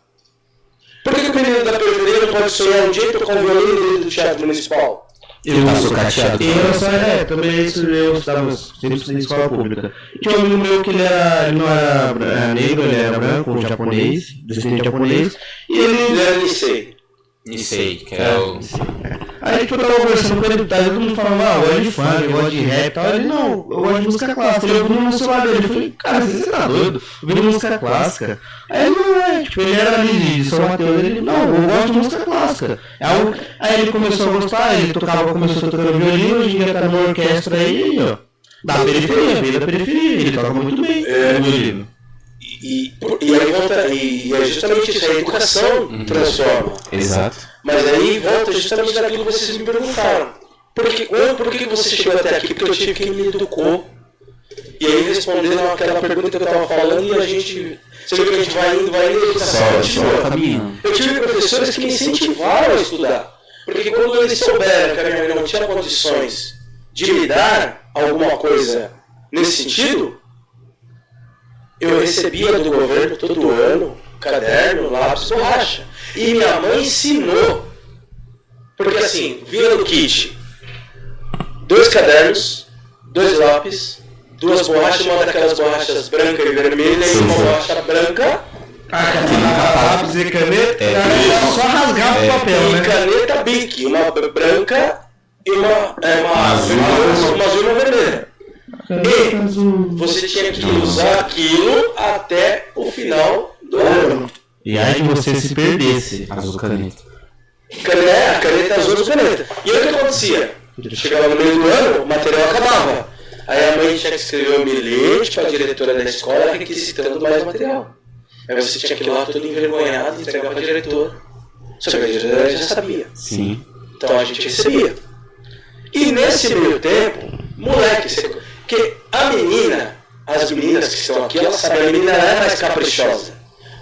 Por que o menino da periferia não pode sonhar um dia e tocar um violino dentro do teatro municipal? Eu sou cateado. Também eu estudava sempre na escola pública. Tinha um amigo meu que ele não era negro, ele era branco, um japonês, descendente japonês. E ele era Nisei. Isso aí, que é o... Aí, tipo, eu tava conversando com ele, todo mundo falando, eu gosto de funk, eu gosto de rap e tal. Ele, não, eu gosto de música clássica. Ele ouviu no celular dele. Eu falei, cara, você tá doido? Ouvindo música clássica. Aí ele, não, tipo, ele era ali de São Mateus. Ele, não, eu gosto de música clássica. Aí ele começou a gostar, ele começou tocando violino, hoje em dia tá numa orquestra aí, ó. Da periferia, veio da periferia, ele toca muito bem no violino. E aí volta, e é justamente isso, a educação transforma. Exato. Mas aí volta justamente naquilo que vocês me perguntaram. Por que você chegou até aqui? Porque eu tive quem me educou. E aí respondendo aquela pergunta que eu estava falando, e a gente... Você viu que a gente vai indo, e a educação continua. Eu tive professores que me incentivaram a estudar. Porque quando eles souberam que a minha mãe não tinha condições de me dar alguma coisa nesse sentido, eu recebia do governo todo ano caderno, lápis, borracha. E minha mãe ensinou. Porque assim, vinha no kit 2 cadernos, 2 lápis, 2 borrachas, uma daquelas borrachas branca e vermelha e uma borracha branca. Lápis e caneta, só rasgar o papel, né? E caneta Bic, uma branca e uma azul e uma vermelha. E você tinha que usar aquilo até o final do ano. E aí que você se perdesse. Azul caneta. A caneta azul e caneta. E aí o que acontecia? Chegava no meio do ano, o material acabava. Aí a mãe tinha que escrever um bilhete para a diretora da escola requisitando mais material. Aí você tinha que ir lá todo envergonhado e entregar para a diretora. Só que a diretora já sabia. Sim. Então a gente recebia. E nesse meio tempo, moleque, porque a menina, as meninas que estão aqui, elas sabem, a menina é mais caprichosa.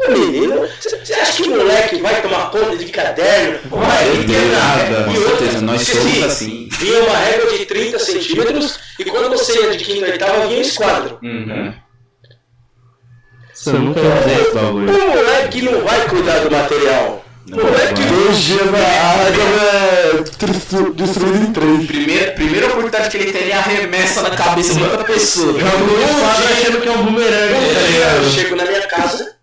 O menino, você acha que o moleque vai tomar conta de caderno? Vai ter nada. Com certeza, nós somos assim. Vinha uma régua de 30 centímetros e quando você ia de quinta e oitava, vinha um esquadro. Você nunca vai fazer esse bagulho. O moleque não vai cuidar do material. O moleque Hoje a água é destruída em 3. Primeira oportunidade que ele tem, ele arremessa na cabeça de outra pessoa. Achando que é um bumerangue, tá ligado? Eu chego na minha casa,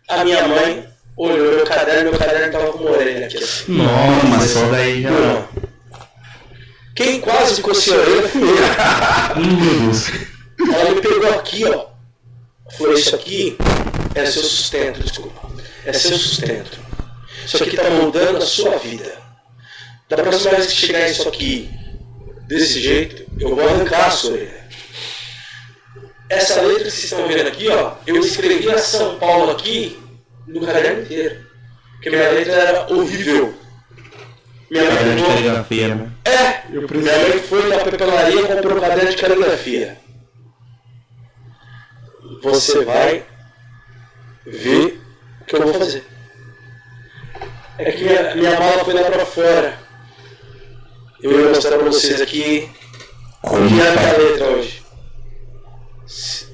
a minha mãe olhou meu caderno tava com uma orelha aqui assim. Nossa, mas só daí já... Quem quase ficou sem orelha fui eu. Ela me pegou aqui, ó. Falou, isso aqui é seu sustento, desculpa. É seu sustento. Isso aqui tá moldando a sua vida. Da próxima vez que chegar isso aqui desse jeito, eu vou arrancar a sua orelha. Essa letra que vocês estão vendo aqui, ó, eu escrevi a São Paulo aqui no caderno inteiro. Porque minha letra era horrível. Minha mãe foi... caligrafia, né? Minha mãe foi na papelaria e comprou um caderno de caligrafia. Você vai ver o que eu vou fazer. É que minha mala foi lá pra fora. Eu ia mostrar pra vocês aqui onde é a minha letra hoje. Se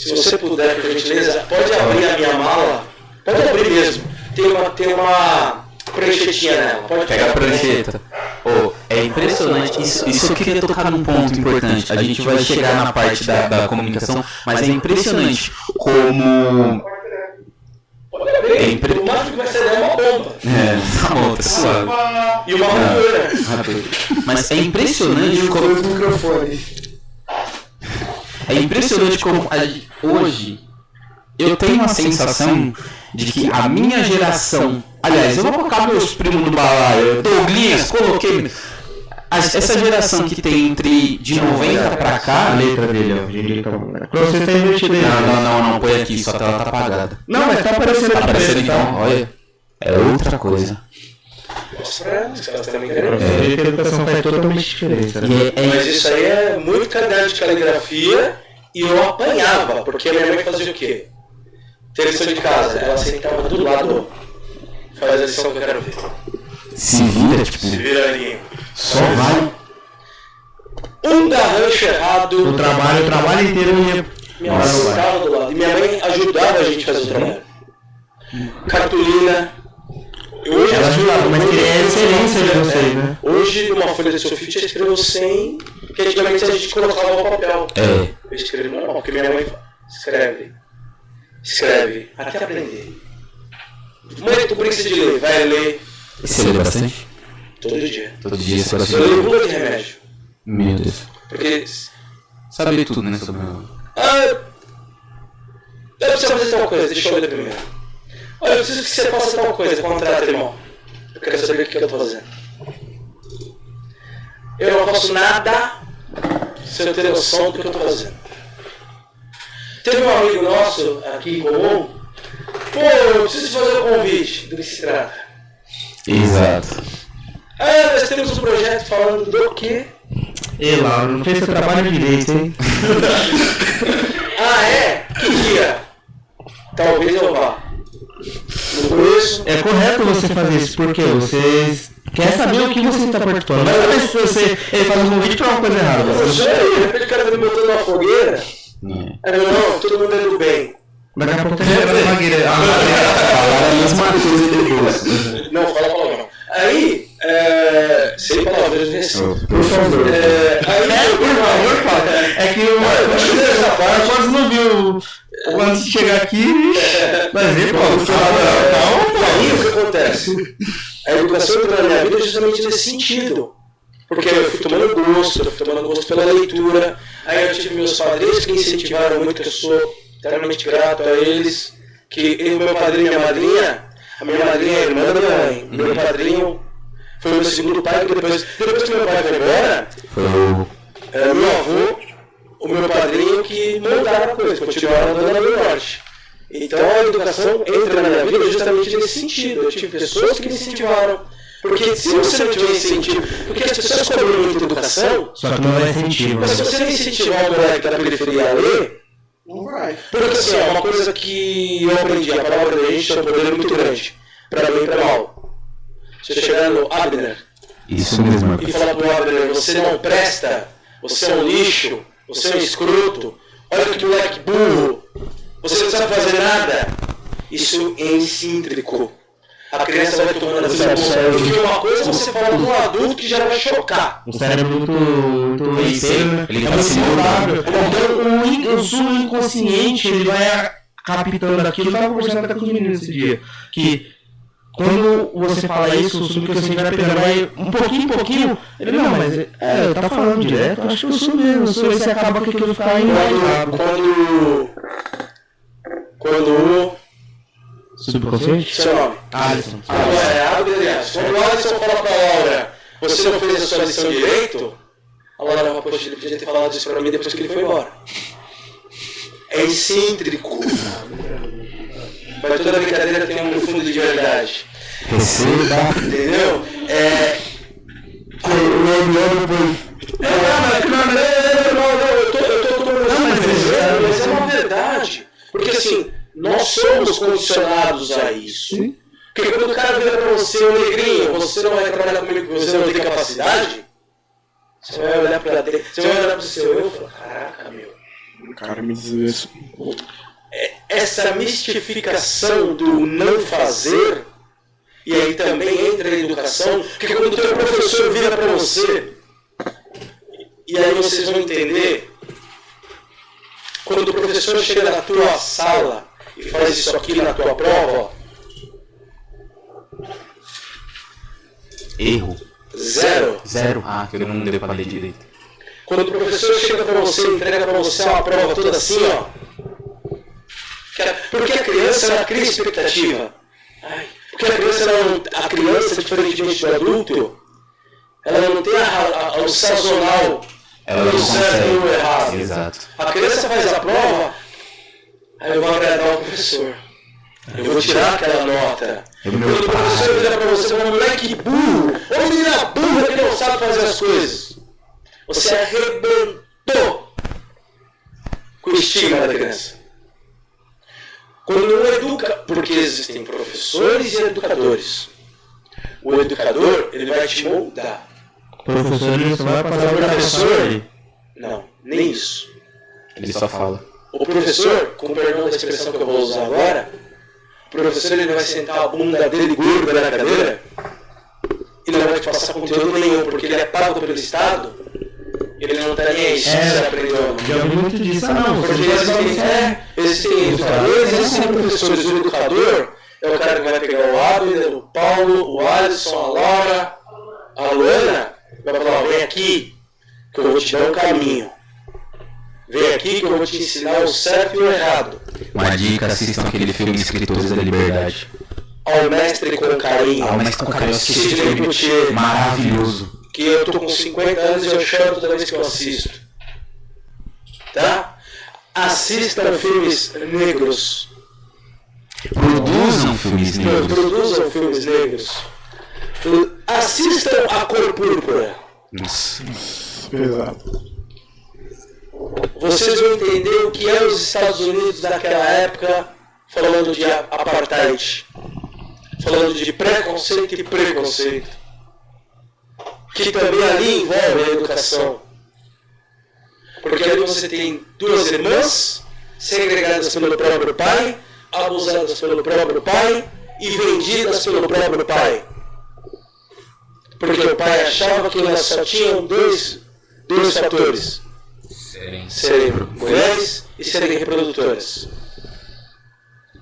você puder, por gentileza, pode abrir a minha mala. Pode abrir mesmo. Tem uma pranchetinha nela. Pode Pega a prancheta. É impressionante. Isso eu queria tocar num ponto importante. A gente vai chegar na parte da comunicação, mas é impressionante como... O máximo que vai ser é uma bomba. Tá bom, tá suave. E uma armadura. Mas é impressionante como... É impressionante como hoje eu tenho uma sensação de que a minha geração... Aliás, eu vou colocar meus primos no balaio. Douglas, coloquei... Essa geração que tem entre de 90 pra cá... A letra dele, ó. Pra você tá invertido aí. Não, põe aqui, sua tela tá apagada. Não, mas tá aparecendo Tá aqui. aparecendo então, olha. É outra coisa. Mostra pra elas, que elas também querem ver. Você vê que a educação faz totalmente diferença, né? Mas isso aí é muito caderno de caligrafia e eu apanhava, porque a minha mãe fazia o quê? Ter lição de casa, ela sentava do lado, faz a lição que eu quero ver. Se vira, tipo... Se vira ali. Só vai... Um garrancho errado. O trabalho inteiro ia... Minha mãe sentava do lado. E minha mãe ajudava a gente a fazer o trabalho. Cartolina. Hoje, Ela ajudava, mas queria excelência de vocês, né? Hoje, numa folha de sulfite, eu escrevo 100, que antigamente a gente colocava no papel. Eu escrevo normal, porque minha mãe escreve, até aprender. Mãe, tu precisa de ler, vai ler. E você lê bastante? Todo dia. Todo dia você Eu leio bula de remédio. Meu Deus. Porque... Sabe ler tudo, né? Sobre... Eu preciso fazer tal coisa, deixa eu ler primeiro. Olha, eu preciso que você faça tal coisa, contrata, irmão. Eu quero saber o que eu tô fazendo. Eu não faço nada sem eu ter noção do que eu tô fazendo. Teve um amigo nosso aqui em comum. Pô, eu preciso fazer um convite. Do que se trata? Exato. Nós temos um projeto falando do quê? Ei, Lauro, não fez seu trabalho direito, hein? É? Que dia? Talvez eu vá. Não conheço. É correto você fazer isso, porque você quer saber o que você está participando. Mas talvez se você faz um convite para uma coisa errada. Eu sei, de repente o cara tá me botando numa fogueira. Aí eu, não, todo mundo é do bem. Daqui a pouco tem uma fogueira. Falar a mesma coisa depois. Não, fala palavrão. Aí, sem palavras nesse. Por favor. Por favor, Fala. É que eu quase não viu antes de chegar aqui. Mas ele aí o que acontece? A educação entrou na minha vida justamente nesse sentido. Porque eu fui tomando gosto pela leitura. Aí eu tive meus padrinhos que incentivaram muito, que eu sou eternamente grato a eles. Que o meu padrinho e minha madrinha, a minha madrinha é a irmã da minha mãe. Meu padrinho foi o meu segundo pai, que depois que meu pai foi embora, foi meu avô, o meu padrinho, que montaram a coisa, continuaram andando no norte. Então a educação entra na minha vida justamente nesse sentido. Eu tive pessoas que me incentivaram. Porque se você não tiver incentivo, porque as pessoas cobram muita educação, só que não é incentivo. Mas se você não incentivar o moleque da periferia a ler, não vai. Porque assim, é uma coisa que eu aprendi, a palavra da gente tem um poder muito grande, para bem e para mal. Você chegar no Abner Isso mesmo. e falar pro Abner, você não presta, você é um lixo, você é um escroto, olha que moleque burro, você não sabe fazer nada. Isso é excêntrico. A criança vai tomando essa emoção. Porque uma coisa você fala para um adulto que já vai chocar. O cérebro muito ligeiro, Ele é tá muito se saudável. Então o subconsciente ele vai captando aquilo. Eu estava conversando até com os meninos esse dia. Que quando você fala isso, o subconsciente vai pegando, vai um pouquinho, ele não, mas tá falando direto, acho que eu sou mesmo, aí você acaba que aquilo fica enraizado. Quando Subconsciente? seu nome? Alisson. Quando o Alisson fala pra Laura, você não fez a sua lição direito, a Laura fala, poxa, ele podia ter falado isso pra mim depois que ele foi embora. É excêntrico. Mas toda brincadeira tem um fundo de verdade. Receba. Entendeu? Eu tô tomando mas é uma verdade. Porque assim, nós somos condicionados a isso. Porque quando o cara vira pra você, ô negrinho, você não vai trabalhar comigo porque você não tem capacidade, você vai olhar pra dentro, você vai olhar pro seu eu e falar, caraca, meu. Cara, me diz isso. Essa mistificação do não fazer, e aí também entra a educação, porque quando o teu professor vira pra você, e aí vocês vão entender, quando o professor chega na tua sala e faz isso aqui na tua prova, Erro. zero. Ah, que eu não dei pra ler direito. Quando o professor chega pra você e entrega pra você uma prova toda assim, ó. Porque a criança, ela cria expectativa. Porque a criança, diferentemente do adulto, ela não tem o sazonal, o certo e o errado. Exato. A criança faz a prova, aí eu vou agradar o professor. Eu vou tirar aquela nota. Quando o professor vira pra você, um moleque burro, ou menina burra que não sabe fazer as coisas. Você arrebentou com o estigma da criança. Quando não educa, porque existem professores e educadores. O educador, ele vai te moldar. O professor ele só vai passar por professor. Não, nem isso. Ele só fala. O professor, com perdão da expressão que eu vou usar agora, o professor ele vai sentar a bunda dele gorda na cadeira e não vai te passar conteúdo nenhum, porque ele é pago pelo Estado, ele não está nem aí se você aprendeu. Já ouvi muito disso, não. Porque existem educadores, existem professores. O educador, é o cara que vai pegar o Abner, o Paulo, o Alisson, a Laura, a Luana, vai falar, vem aqui que eu vou te dar um caminho. Vem aqui que eu vou te ensinar o certo e o errado. Uma dica, assistam aquele filme Escritores da Liberdade. Ao Mestre com Carinho. Ao Mestre com Carinho, esse filme maravilhoso. Que eu tô com 50 anos e eu choro toda vez que eu assisto. Tá? Assistam filmes negros. Produzam filmes negros. Produzam filmes negros. Assistam A Cor Púrpura. Nossa. Pesado. Vocês vão entender o que é os Estados Unidos daquela época, falando de apartheid, falando de preconceito e preconceito, que também ali envolve a educação. Porque ali você tem duas irmãs segregadas pelo próprio pai, abusadas pelo próprio pai e vendidas pelo próprio pai. Porque o pai achava que elas só tinham dois fatores: serem mulheres e serem reprodutoras.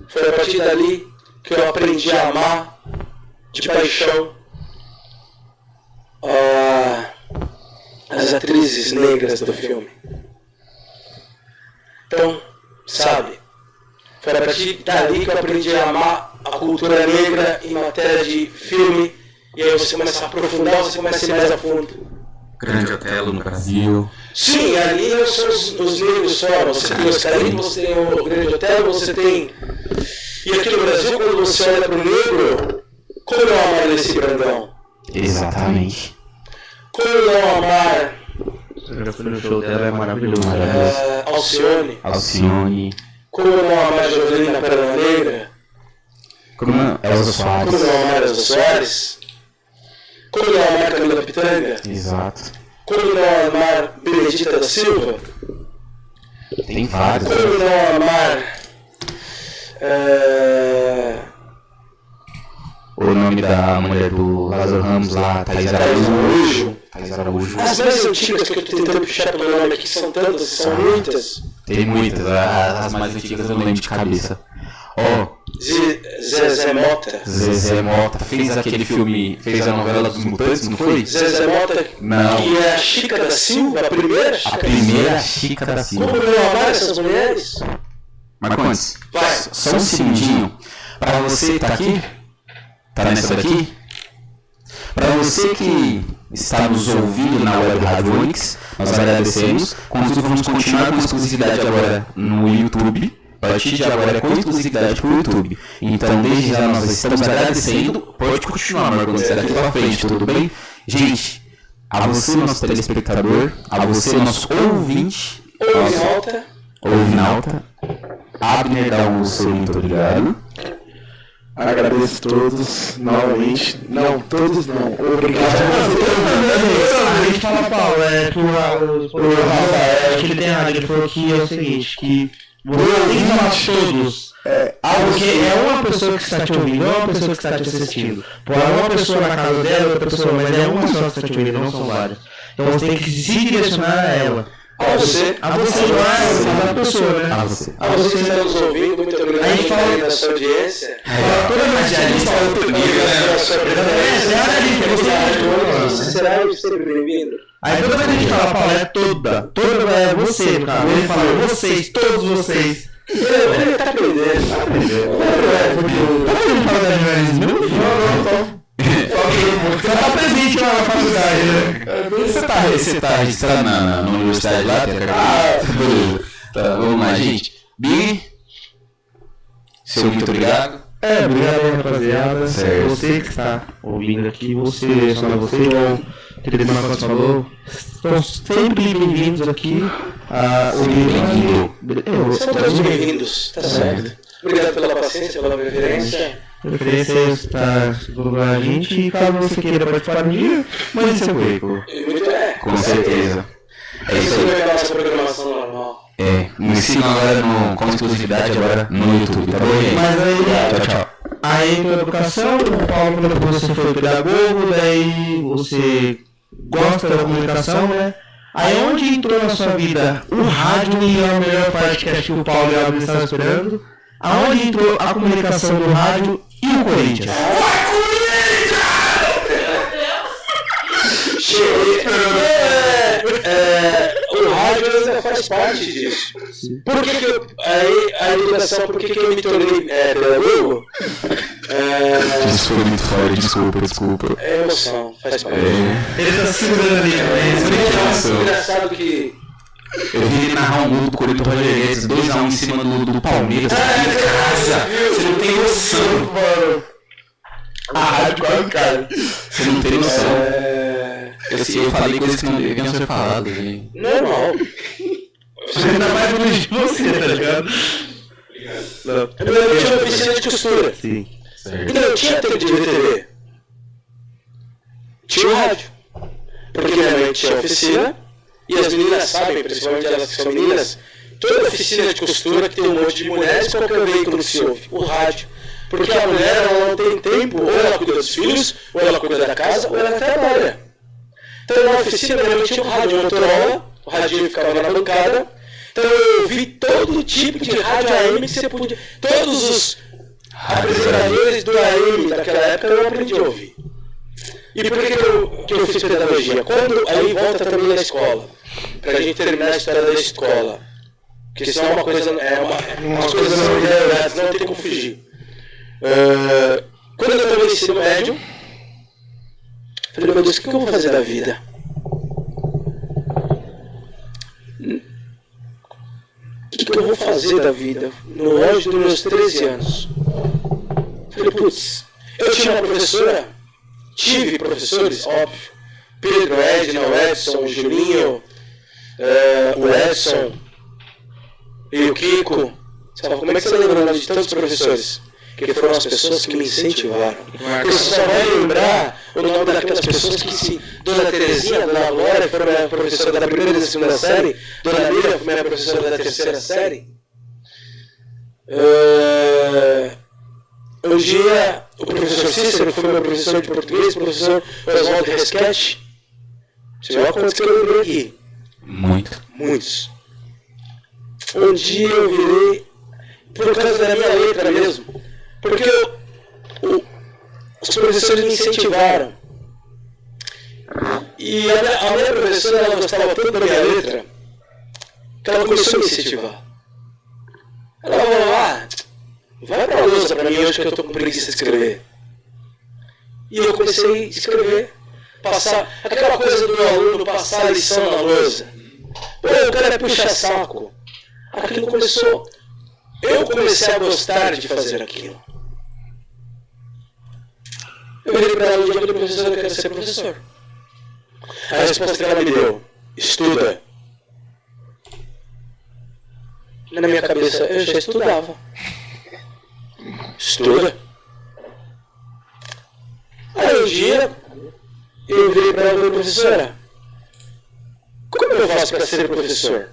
Foi a partir dali que eu aprendi a amar de paixão as atrizes negras do filme. Então, sabe, foi a partir dali que eu aprendi a amar a cultura negra em matéria de filme, e aí você começa a aprofundar, você começa a ir mais a fundo. Grande Otelo no Brasil. Sim, ali não são os negros só. Você tem os Caribe, você tem o Grande Otelo, você tem... E aqui no Brasil, quando você olha para o negro, como não amar esse Brandão? Exatamente. Como não amar... Eu já fui no show dela, é maravilhoso. Alcione. Como não amar Jovelina Pérola Negra? Como não? Elza Soares. Como não amar Elza Soares? Como não amar Camila Pitanga? Exato. Como não amar Benedita da Silva? Tem vários. Como não amar... O nome da mulher do Lázaro Ramos lá, Thaís Araújo. Thaís Araújo. As mais antigas que eu tô tentando puxar pelo nome aqui são tantas, são muitas. Tem muitas, as mais antigas eu não lembro de cabeça. Zezé Mota. Zezé Mota fez aquele filme, fez a novela dos Mutantes, não foi? Zezé Mota, não. Que é a Chica da Silva, a primeira Chica. A primeira Chica da Silva. Como não amar essas mulheres? Marcondes, vai. Só um segundinho. Para você que tá aqui, tá nessa daqui, para você que está nos ouvindo na web Rádio Onix, nós agradecemos. Contudo, vamos continuar com exclusividade agora no YouTube. A partir de agora é com exclusividade para o YouTube. Então, desde já nós estamos agradecendo. Pode continuar, Marcondes, daqui para frente, tudo bem? Gente, a você, nosso telespectador, a você, nosso ouvinte, ouvinalta, Abner Dalmoço, muito obrigado. Agradeço a todos novamente. Não, todos não. Obrigado. A gente fala, Paulo, pro Rafael, que ele tem errado. Ele falou que é o seguinte, que você tem que falar todos. Porque é uma pessoa que está te ouvindo, não é uma pessoa que está te assistindo. Pode uma pessoa na casa dela, outra pessoa, mas é uma só que está te ouvindo, não são várias. Então você tem que se direcionar a ela. A você não é a pessoa, né? A você. A você que está nos ouvindo, muito obrigado. A gente fala da sua audiência. Toda vez que a gente fala outro nível, Você será sempre bem-vindo. Aí toda vez que a gente fala, Paulo, é toda é você, cara. Ele fala, vocês, todos vocês. Ele tá aprendendo. Ele fala da jornalismo? Não. Você tá presente lá na faculdade, né? Você tá registrado na universidade lá? Tá, vamos lá, gente. Big, seu muito obrigado. Obrigado aí, rapaziada. Certo. Você que está ouvindo aqui, você, só você, igual o querido Marcos falou, estão sempre bem-vindos aqui a ouvir. São todos bem-vindos, tá certo. Obrigado pela paciência, pela preferência. Preferência está divulgar a gente e caso você queira participar do dia, mande seu currículo. Com certeza. É isso aí. A nossa programação normal. Me sigam agora com exclusividade agora no YouTube, tá bom, gente? Mas aí, tchau. Aí pela educação, o Paulo falou que você foi pedagogo, daí você gosta da comunicação, né? Aí onde entrou na sua vida o rádio e a melhor parte que acho que o Paulo e a Abner estavam esperando, Aonde entrou a comunicação do rádio e o Corinthians? O rádio ainda faz parte disso. Por que a educação, por que eu me tornei pedagogo? Isso foi muito forte, desculpa. É emoção, faz parte. Ele tá segurando ali, É engraçado que... Eu vi ele narrar um gol do Corinthians Rogério 2x1 em cima do Palmeiras. Você não tem noção. Mano, a rádio quase cai. Você não tem noção. Eu falei coisas que não deviam ser faladas. Normal. Você ainda mais longe de você, tá ligado? Eu tinha uma oficina de costura. Sim. E não tinha tempo de ver TV. Tinha o rádio. Porque minha mãe tinha oficina. E as meninas sabem, principalmente elas que são meninas, toda oficina de costura que tem um monte de mulheres, qual que é o veículo que se ouve? O rádio. Porque a mulher ela não tem tempo, ou ela cuida dos filhos, ou ela cuida da casa, ou ela trabalha. Então na oficina minha mãe tinha um rádio Motorola, o radinho ficava na bancada. Então eu ouvi todo tipo de rádio AM que você podia. Todos os apresentadores do AM daquela época eu aprendi a ouvir. E por que eu fiz pedagogia? Quando aí volta também na escola, pra gente terminar a história da escola, porque senão é uma coisa, umas coisas não ligadas, não tem como fugir. Quando eu estava no ensino médio, falei, meu Deus, o que eu vou fazer da vida? O que eu vou fazer da vida? No auge dos meus 13 anos. Falei, putz, eu tinha uma professora. Tive professores, óbvio. Pedro, Edna, o Edson, o Julinho, o Edson e o Kiko. Você fala, como é que você lembra o nome de tantos professores? Que foram as pessoas que me incentivaram. Você só vai lembrar o nome daquelas pessoas que se... Dona Terezinha, Dona Glória, que foi minha professora da primeira e da segunda série. Dona Miriam, foi minha professora da terceira série. Um dia, o professor Cícero foi meu professor de português, o professor Oswaldo Resquete. Você viu quantos que eu lembrei aqui? Muitos. Um dia eu virei, por causa da minha letra mesmo, porque os professores me incentivaram. E a minha professora, ela gostava tanto da minha letra, que ela começou a me incentivar. Ela falou, vai pra lousa pra mim hoje que eu tô com preguiça de escrever. E eu comecei a escrever, passar, aquela coisa do meu aluno passar a lição na lousa. Pô, o cara é puxa-saco. Aquilo começou, eu comecei a gostar de fazer aquilo. Eu virei pra ela e falei, professor, eu quero ser professor. A resposta que ela me deu, estuda. Na minha cabeça, eu já estudava. Estuda. Aí um dia, eu virei para ela e falei, professora, como eu faço para ser professor?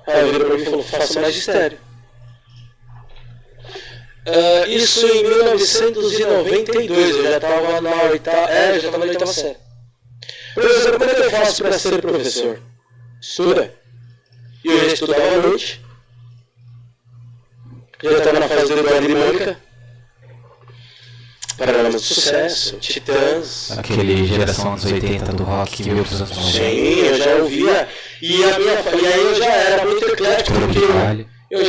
Ela virou para mim e falou, faça magistério. Isso em 1992, eu já estava na oitava série. Professor, como é que eu faço para ser professor? Estuda. E eu já estudava à noite. Já estava na fase do Eduardo e Mônica. Paralamas de Sucesso, Titãs. Aquele geração anos 80 do rock que veio pros anos 90. Sim, eu já ouvia. E aí eu já era muito eclético, porque eu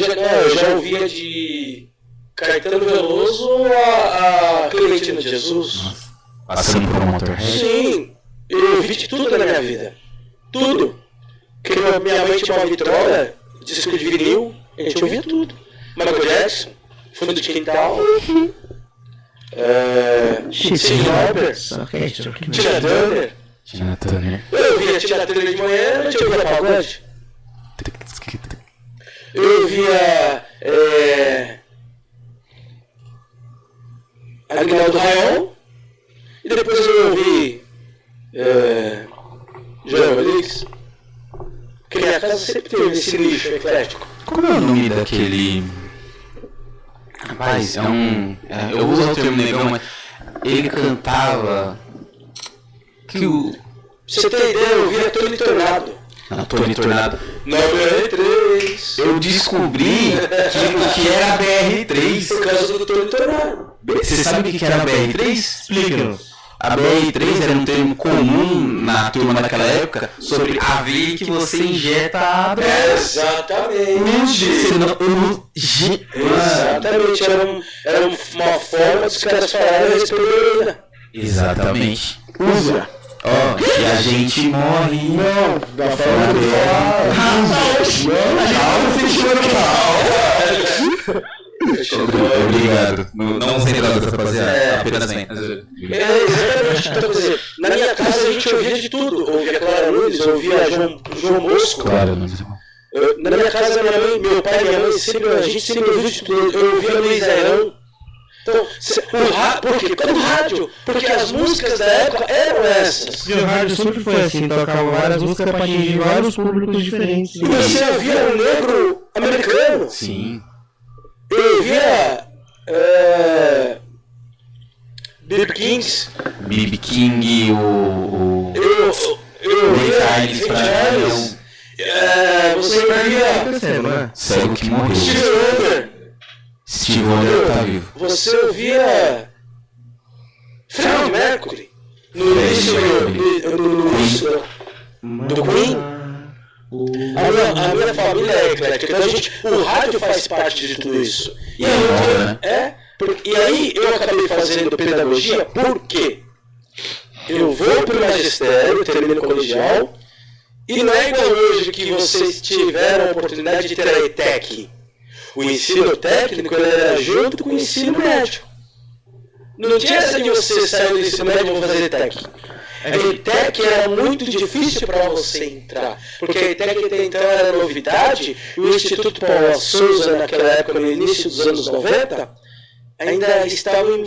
já ouvia de Caetano Veloso a Clementina de Jesus. Nossa. Passando por um Motorhead. Sim, eu ouvi de tudo na minha vida. Tudo. Porque minha mãe tinha uma vitrola, disco de vinil, a gente ouvia tudo. Michael Jackson, Fundo de Quintal, Cyndi Lauper, Tina Turner. Eu ouvia Tina Turner de manhã, eu ouvia pagode. Eu ouvia Aguinaldo Raiol. E depois eu ouvi João Rodrigues. Porque minha casa sempre teve esse lixo eclético. Como é o nome daquele... Rapaz, eu vou usar o termo negão, mas ele cantava... Pra você ter ideia, eu ouvia Tony Tornado. Não, Tony Tornado. Não, BR3. Eu descobri que era a BR3. Por causa do Tony Tornado. Você sabe o que era a BR3? Explica-nos. A BR3 era um termo comum na turma daquela época sobre a veia que você injeta a droga. Exatamente. Exatamente. Era uma forma dos caras falarem a respeito da heroína. Exatamente. Usa. Ó, e a gente morre. Não, da forma que Obrigado. Não sem drogas, rapaziada. Apenas bem. Exatamente. Então, quer dizer, na minha casa a gente ouvia de tudo. Ouvia Clara Nunes, ouvia João Bosco. Claro, não. Na minha casa, minha mãe, meu pai e minha mãe, a gente sempre ouviu de tudo. Eu ouvia Luiz Airão. Então, por quê? Por causa do rádio. Porque as músicas da época eram essas. E o rádio sempre foi assim, tocava várias músicas pra atingir vários públicos diferentes. E você ouvia o negro americano. Sim. Eu ouvia B.B. Kings. B.B. King, o Eu ouvia Ray Charles. Você ouvia Cego que morreu. Steve Wonder. Steve Wonder tá vivo. Você ouvia Freddie Mercury no início do Queen. A minha família é eclética, então o rádio faz parte de tudo isso. E aí eu acabei fazendo pedagogia porque eu vou pro magistério, termino o colegial, e não é igual hoje que vocês tiveram a oportunidade de ter a ETEC. O ensino técnico era junto com o ensino médio. Não tinha essa de você sair do ensino médio e vou fazer ETEC. A ETEC era muito difícil para você entrar, porque a ETEC até então era novidade, e o Instituto Paula Souza, naquela época, no início dos anos 90, ainda estava em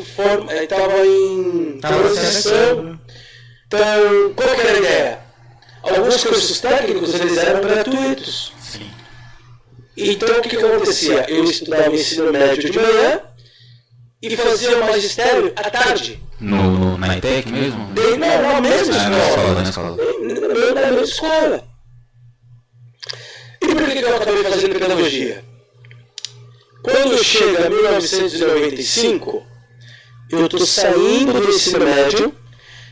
transição. Então, qual que era a ideia? Alguns cursos técnicos eles eram gratuitos. Então o que acontecia? Eu estudava ensino médio de manhã e fazia o magistério à tarde. Na ETEC mesmo? Na mesma escola. Na escola. Na mesma escola. E por que eu acabei fazendo pedagogia? Quando chega 1995, eu estou saindo do ensino médio,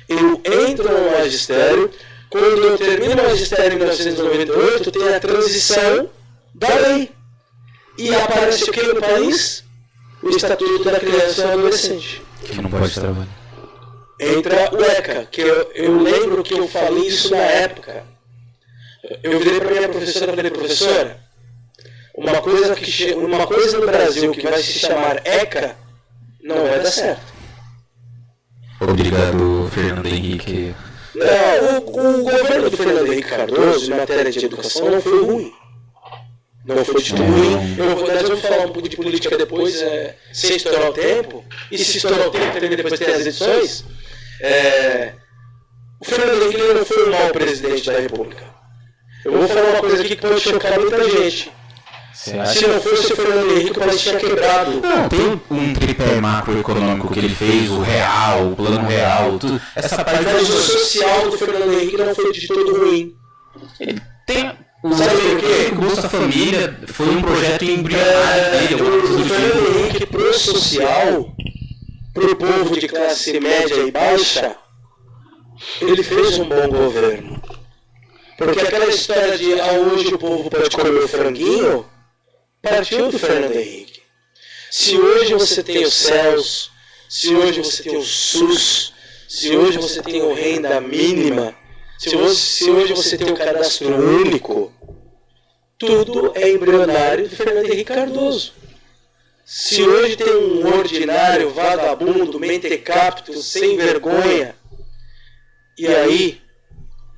eu entro no magistério. Quando eu termino o magistério em 1998, tem a transição da lei. E aparece o que no país? O Estatuto da Criança e do Adolescente. Que não pode trabalhar. Entra o ECA, que eu lembro que eu falei isso na época. Eu virei para minha professora e falei, professora, uma coisa no Brasil que vai se chamar ECA não vai dar certo. Obrigado, Fernando Henrique. Não, o governo do Fernando Henrique Cardoso, em matéria de educação, não foi ruim. Não foi de tudo ruim. Nós vamos falar um pouco de política depois, sem estourar o tempo. E se estourar o tempo, também depois tem as edições. O Fernando Henrique não foi um mau presidente da República. Eu vou falar uma coisa aqui que pode chocar muita gente. Se não fosse o Fernando Henrique, o país tinha quebrado. Não, tem um tripé macroeconômico que ele fez, o real, o plano real, tudo. Essa parte o social do Fernando Henrique não foi de todo ruim. Ele tem... Sabe por quê? O Bolsa Família foi um projeto embrionário dele. O Fernando Henrique, pro social, pro povo de classe média e baixa, ele fez um bom governo. Porque aquela história de hoje o povo pode comer o franguinho, partiu do Fernando Henrique. Se hoje você tem os céus, se hoje você tem o SUS, se hoje você tem o renda mínima, se hoje você tem o cadastro único, tudo é embrionário do Fernando Henrique Cardoso. Se hoje tem um ordinário, vagabundo, mentecapto, sem vergonha, e aí,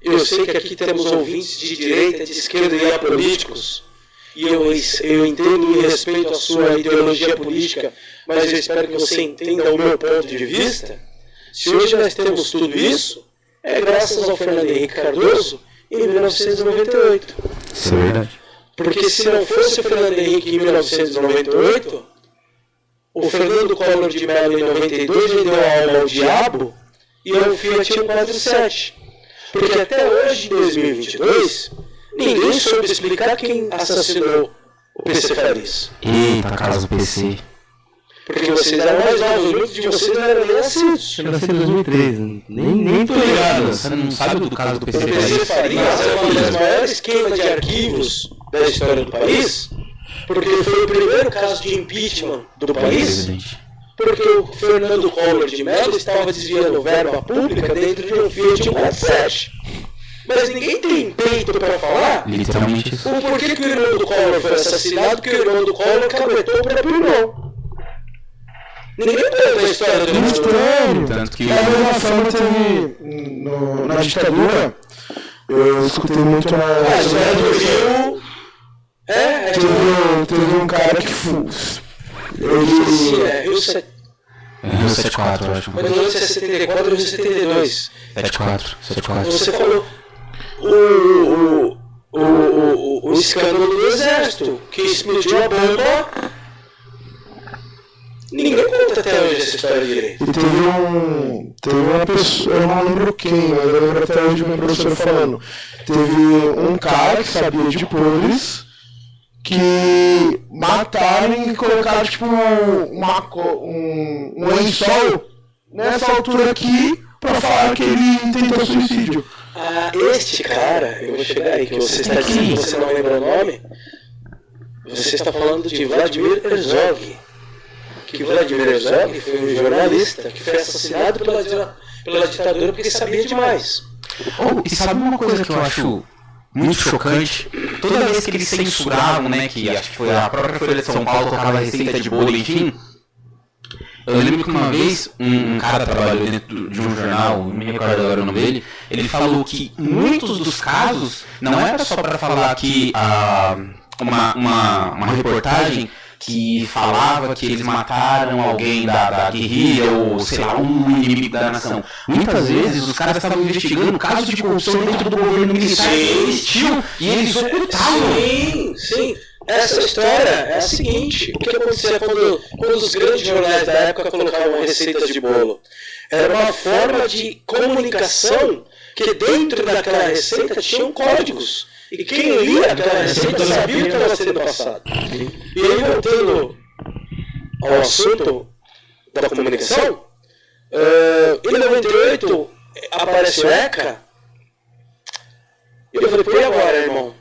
eu sei que aqui temos ouvintes de direita, de esquerda e apolíticos, e eu entendo e respeito a sua ideologia política, mas eu espero que você entenda o meu ponto de vista. Se hoje nós temos tudo isso, é graças ao Fernando Henrique Cardoso em 1998. Isso é verdade. Porque se não fosse o Fernando Henrique em 1998, o Fernando Collor de Mello em 92 vendeu a alma ao diabo e o Fiat 147. Porque até hoje, em 2022, Ninguém soube explicar quem assassinou o PC Farias. Eita, caso do PC. Porque vocês eram mais novos, muitos de vocês não eram nem nascidos. Eu nasci em 2013, nem tô ligado. Você não sabe do caso do PC O PC Farias é uma das maiores queimas de arquivos da história do país, porque foi o primeiro caso de impeachment do país, porque o Fernando Collor de Mello estava desviando verba pública dentro de um Fiat 147. Mas ninguém tem peito para falar literalmente isso. o porquê que o irmão do Collor foi assassinado, porque o irmão do Collor caguetou o próprio irmão. Ninguém conta a história do Mistério. Tanto que Da mesma forma teve na ditadura, eu escutei muito A história do Rio. teve um cara que Sim, é Rio 7. Rio 74, eu acho. Mas não é 74 ou 72. 74. Você falou o escândalo do exército que explodiu a bomba. Ninguém conta até hoje essa história direito. E teve uma pessoa, eu não lembro quem, mas eu lembro até hoje meu professor falando. Teve um cara que sabia de podres que mataram e colocaram tipo um lençol nessa altura aqui pra falar que ele tentou suicídio. Este cara, eu vou chegar aí, que você está dizendo que você não lembra o nome. Você está falando de Vladimir Herzog. Que Vladimir Herzog foi um jornalista que foi assassinado pela ditadura porque sabia demais. E sabe uma coisa que eu acho muito chocante? Toda vez que eles censuravam, né, que acho que foi a própria Folha de São Paulo tocava receita de bolo, enfim. Eu lembro que uma vez um cara trabalhou dentro de um jornal, não me recordo agora o nome dele, ele falou que muitos dos casos não era só para falar que uma reportagem que falava que eles mataram alguém da guerrilha ou, sei lá, um inimigo da nação. Muitas vezes os caras estavam investigando casos de corrupção dentro do governo militar que existiu e eles ocultavam. Sim. Essa história é a seguinte: o que acontecia quando os grandes jornais da época colocavam receitas de bolo? Era uma forma de comunicação que dentro daquela receita tinham códigos. E quem lia aquela receita sabia o que estava sendo passado. E aí, voltando ao assunto da comunicação, em 98 aparece o ECA, e eu falei, e agora, irmão?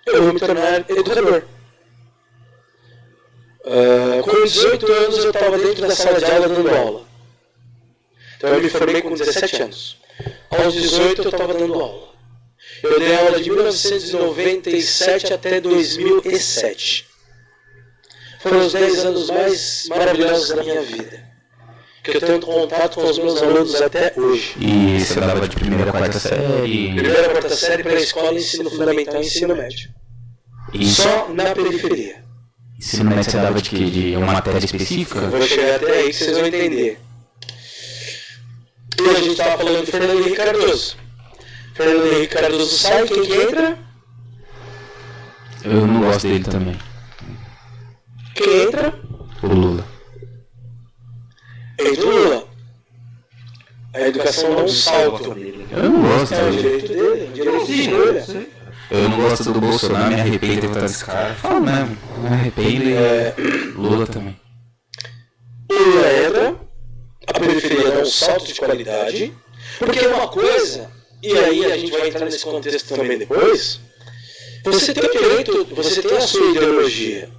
Eu vou me tornar educador. Com 18 anos eu estava dentro da sala de aula dando aula. Então eu me formei com 17 anos. Aos 18 eu estava dando aula. Eu dei aula de 1997 até 2007. Foram os 10 anos mais maravilhosos da minha vida. Que eu tenho contato com os meus alunos até hoje. E você dava de primeira a quarta série? Primeira a quarta série para a escola, ensino fundamental e ensino médio. Só na periferia. Ensino médio você dava de quê? De uma matéria específica? Eu vou chegar até aí que vocês vão entender. E a gente estava falando de Fernando Henrique Cardoso. Fernando Henrique Cardoso sai, quem que entra? Eu não gosto dele também. Quem entra? O Lula. Entra o Lula. A educação não salta. Eu não gosto É o dele. direito dele, o direito de escolha. Eu não gosto do Bolsonaro, me arrependo de votar nesse cara. Fala mesmo, me arrependo e Lula também. O Lula entra, a periferia dá um salto de qualidade, porque é uma coisa, e aí a gente vai entrar nesse contexto também depois, você tem o direito, você tem a sua ideologia,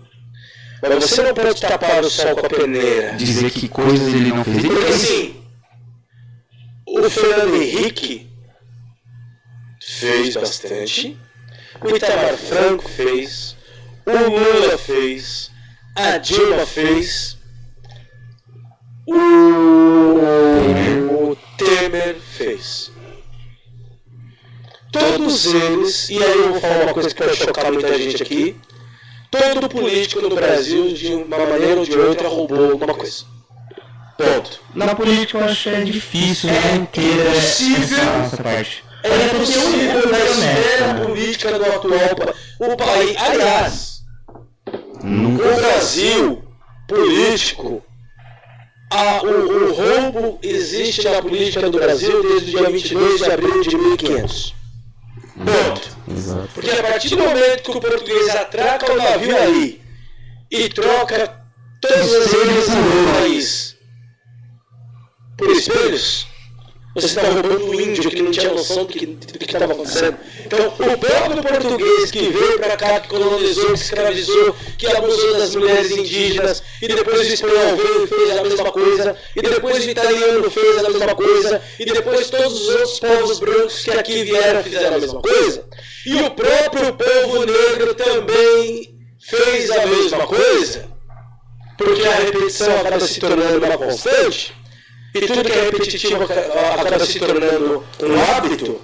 mas você não pode tapar o sol com a peneira. Dizer que coisas ele não fez. Porque assim, o Fernando Henrique fez bastante, o Itamar Franco fez, o Lula fez, a Dilma fez, o Temer fez. Todos eles, e aí eu vou falar uma coisa que vai chocar muita gente aqui, todo político no Brasil, de uma maneira ou de outra, roubou alguma coisa. Ponto. Na política eu acho que é difícil, né? Inteira essa parte. É possível na esfera política do atual o país. Aliás, o Brasil político, o roubo existe na política do Brasil desde o dia 22 de abril de 1500. Ponto. Exato. Porque a partir do momento que o português atraca o navio aí e troca todas as ilhas do país por espelhos, você está roubando um índio que não tinha noção do que estava acontecendo. Então, o próprio português que veio para cá, que colonizou, que escravizou, que abusou das mulheres indígenas, e depois o espanhol veio e fez a mesma coisa, e depois o italiano fez a mesma coisa, e depois todos os outros povos brancos que aqui vieram fizeram a mesma coisa. E o próprio povo negro também fez a mesma coisa, porque a repetição acaba se tornando uma constante. E tudo que é repetitivo acaba se tornando um hábito,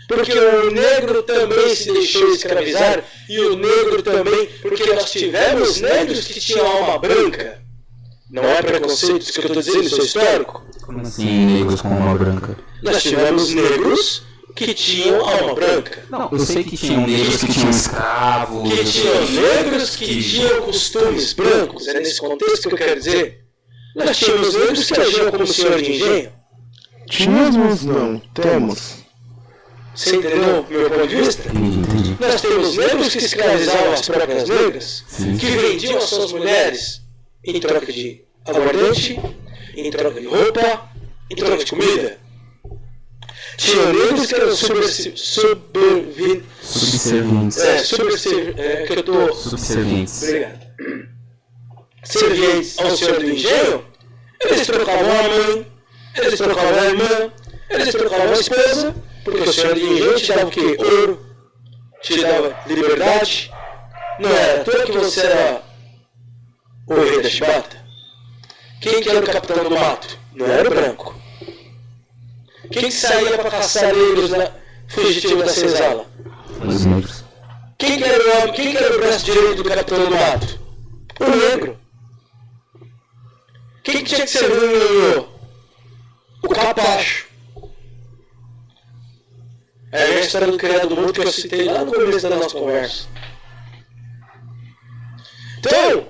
porque o negro também se deixou escravizar, e o negro também, porque nós tivemos negros que tinham alma branca. Não é preconceito isso que eu estou dizendo, isso é histórico. Como assim, negros com alma branca? Nós tivemos negros que tinham alma branca. Não, eu sei que tinham negros que tinham escravos. Que tinham negros que tinham costumes brancos. É nesse contexto que eu quero dizer. Nós tínhamos negros que agiam como senhor de engenho. Tínhamos não, temos. Você entendeu o meu ponto de vista? Entendi. Nós temos negros que escravizavam as próprias negras, que vendiam as suas mulheres em troca de aguardente, em troca de roupa, em troca de comida. Tinham negros que eram subservientes. Obrigado. Servientes ao senhor do engenho, eles trocavam a mãe, eles trocavam a irmã, eles trocavam a esposa, porque o senhor do engenho te dava o quê? Ouro, te dava liberdade. Não era à toa que você era o rei da chibata. Quem que era o capitão do mato? Não era o branco. Quem que saía para caçar negros fugitivos da senzala? Os negros. Quem que era o homem? Quem que era o braço direito do capitão do mato? O negro. Quem que tinha que ser o capacho? É a história do criado do mundo que eu citei lá no começo da nossa conversa. Então,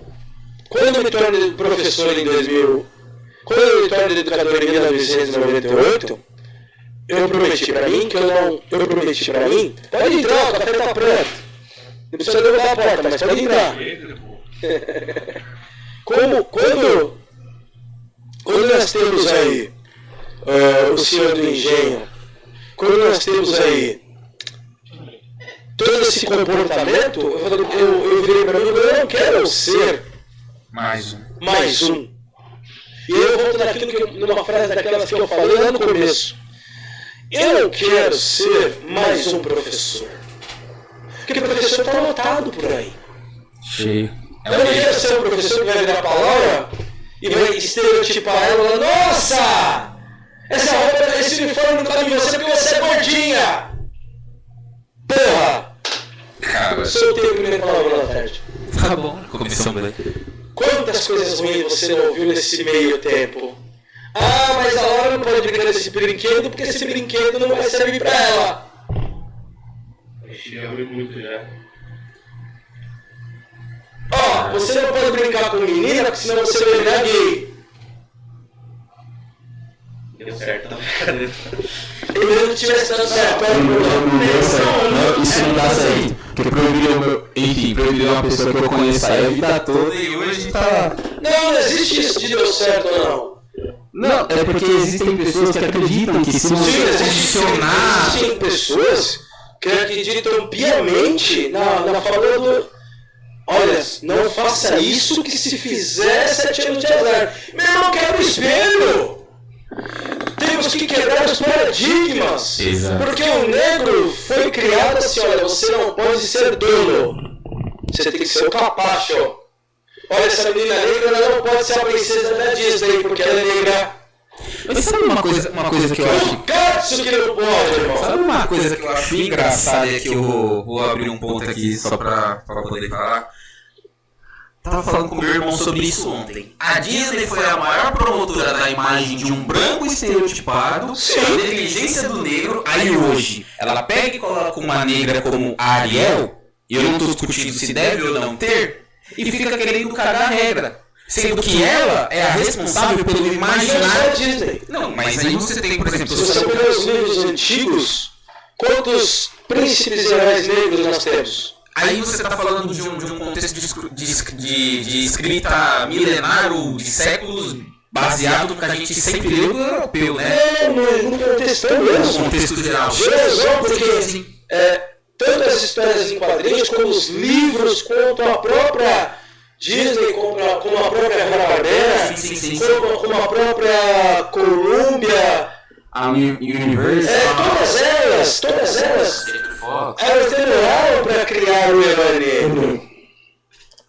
quando eu me torno professor em 2000, quando eu me torno educador em 1998, eu prometi pra mim que pode entrar, o café tá pronto. Não precisa derrubar a porta, mas pode entrar. Quando nós temos aí o senhor do engenho, quando nós temos aí todo esse comportamento, eu virei para mim, eu não quero ser mais um. E eu volto numa frase daquelas que eu falei lá no começo. Eu não quero ser mais um professor. Porque o professor está lotado por aí. Cheio. Eu não quero ser um professor que vai virar pra Laura e vai estereotipar ela falando: nossa! Essa roupa, esse uniforme não cabe em você porque você é gordinha! Porra! Cara, Soltei a primeira palavra da tarde. tá bom, começamos bem. Quantas coisas ruins você não ouviu nesse meio tempo? Ah, mas a Laura não pode brincar desse brinquedo porque esse brinquedo não vai servir pra ela. Muito já. Ó, você não pode brincar com menina porque senão você vai virar gay. Deu certo, tá brincadeira. E mesmo que tivesse dado certo, Não, isso não dá certo. Porque proibiram uma pessoa que eu conheço aí a vida toda e hoje tá. Não existe isso de deu certo ou não. Não, é porque existem pessoas que acreditam que se você condicionar. Existem pessoas que acreditam piamente na fala do: olha, não faça isso que se fizer 7 anos de azar. Meu irmão, quebra o espelho! Temos que quebrar os paradigmas. Exato. Porque o negro foi criado assim: olha, você não pode ser dono. Você tem que ser o capacho. Olha, essa menina negra, ela não pode ser a princesa da Disney porque ela é negra. Mas sabe uma coisa que eu acho. Isso que não pode, irmão. Sabe uma coisa que eu acho engraçada e que eu vou abrir um ponto aqui só pra poder falar? Tava falando com meu irmão sobre isso ontem. A Disney foi a maior promotora da imagem de um branco estereotipado, a negligência do negro. Aí hoje, ela pega e coloca uma negra como a Ariel, e eu não tô discutindo se deve ou não ter, e fica querendo cagar a regra. Sendo que ela é a responsável pelo imaginário. Disney. Não, mas aí você tem, por exemplo, Se você pegar os livros antigos, quantos príncipes e heróis negros nós temos? Aí você está falando de um contexto de escrita milenar ou de séculos baseado no que a gente sempre leu do europeu, né? No contexto mesmo. No contexto geral. Não, porque tanto as histórias em quadrinhos, como os livros, quanto a própria Disney, como a própria Hanna-Barbera, como a própria Columbia, a Universal, todas elas demoraram para criar o herói negro.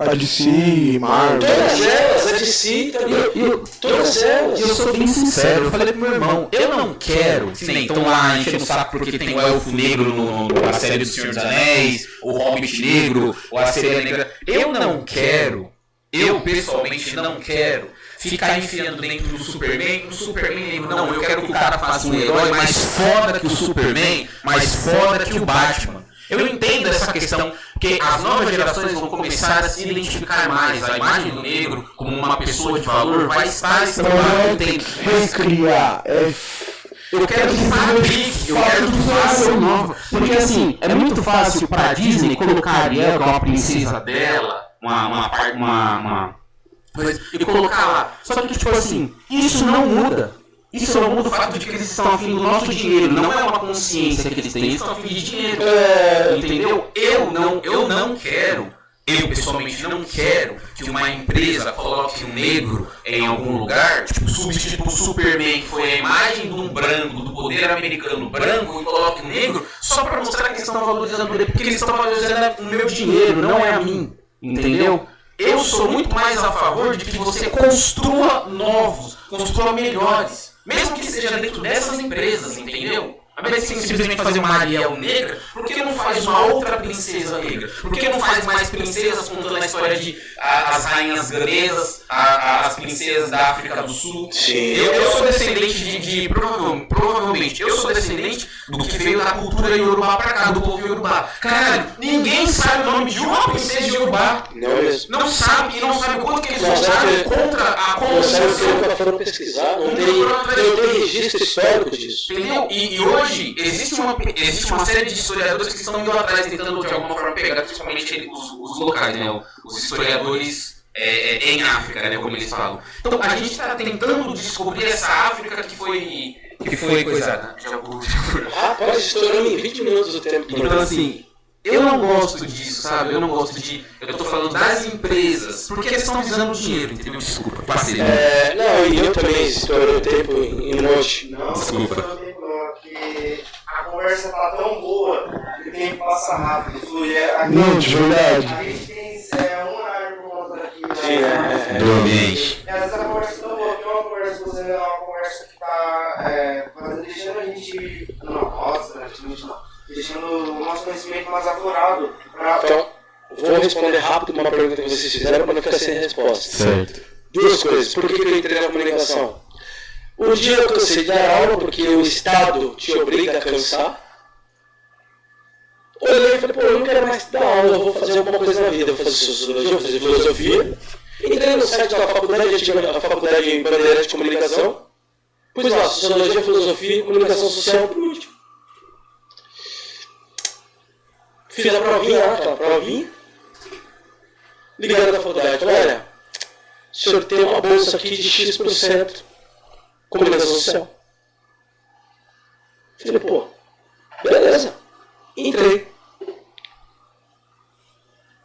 A DC, Marvel. Todas elas, a DC também. Todas elas. Eu sou bem sincero, eu falei pro meu irmão, eu não quero, que nem estão lá enchendo o saco porque tem o Elfo Negro na série do Senhor dos Anéis, o Hobbit Negro, ou a Sereia Negra. Eu pessoalmente não quero ficar enfiando dentro do Superman negro. Não, eu quero que o cara faça um herói mais foda que o Superman, mais foda que o Batman. Eu entendo essa questão, porque as novas gerações vão começar a se identificar mais. A imagem do negro como uma pessoa de valor vai estar estimulada. Recriar. Eu quero que fabrique, eu quero que faça nova. Porque assim, é muito fácil pra Disney colocar a Ariel, que é uma princesa dela, e colocar lá. Só que tipo assim, isso não muda. Isso não muda o fato de que eles estão afim do nosso dinheiro. Não é uma consciência que eles têm, eles estão afim de dinheiro. Entendeu? Eu não quero, eu pessoalmente não quero que uma empresa coloque um negro em algum lugar, tipo, substitua o Superman, que foi a imagem de um branco, do poder americano branco, e coloque um negro só para mostrar que eles estão valorizando ele, porque eles estão valorizando o meu dinheiro, não é a mim. Entendeu? Eu sou muito mais a favor de que você construa novos, construa melhores. Mesmo que seja dentro dessas empresas, entendeu? Ao invés de simplesmente fazer uma Ariel negra, por que não faz uma outra princesa negra? Por que não faz mais princesas contando a história de as rainhas ganesas, as princesas da África do Sul? Sim. Eu sou descendente provavelmente, eu sou descendente do que veio da cultura Yorubá pra cá, do povo Yorubá. Caralho, ninguém sabe o nome de uma princesa Yorubá. Não mesmo. Não sabe, e não sabe o quanto que eles lutaram contra a colonização. Não sabe que nunca colonização. foram pesquisar, não tem registro histórico disso. Entendeu? E hoje existe uma série de historiadores que estão indo atrás, tentando de alguma forma pegar, principalmente os locais, né? Os historiadores em África, né? Como eles falam. Então a gente está tentando descobrir essa África que foi coisada. Rapaz, estourando em 20 minutos o tempo. Então assim, eu não gosto disso, sabe? Eu não gosto de... Eu tô falando das empresas, porque eles estão visando o dinheiro, entendeu? Desculpa, passei. Não, e eu também estourei o tempo em um monte. Não, Desculpa. Porque a conversa tá tão boa que o tempo passa rápido, flui. Não, de verdade. A gente tem uma hora por conta aqui, né? Sim, Do ambiente. E às vezes a conversa é tão boa que uma conversa com você é uma conversa que tá deixando a gente, deixando o nosso conhecimento mais aflorado. Então, vou responder rápido uma pergunta que vocês fizeram para não ficar sem resposta. Certo. Duas coisas. Por que eu entrei na comunicação? Um dia eu cansei de dar aula porque o Estado te obriga a cansar. Olhei e falei, pô, eu não quero mais dar aula, eu vou fazer alguma coisa na vida. Eu vou fazer sociologia, vou fazer filosofia. Entrei no site da faculdade, a faculdade em Bandeirantes de Comunicação. Pus lá, sociologia, filosofia e comunicação social por último. Fiz a provinha lá, aquela provinha. Ligaram da faculdade, olha, o senhor tem uma bolsa aqui de X%. Comunicação social. Falei, pô, beleza. Entrei.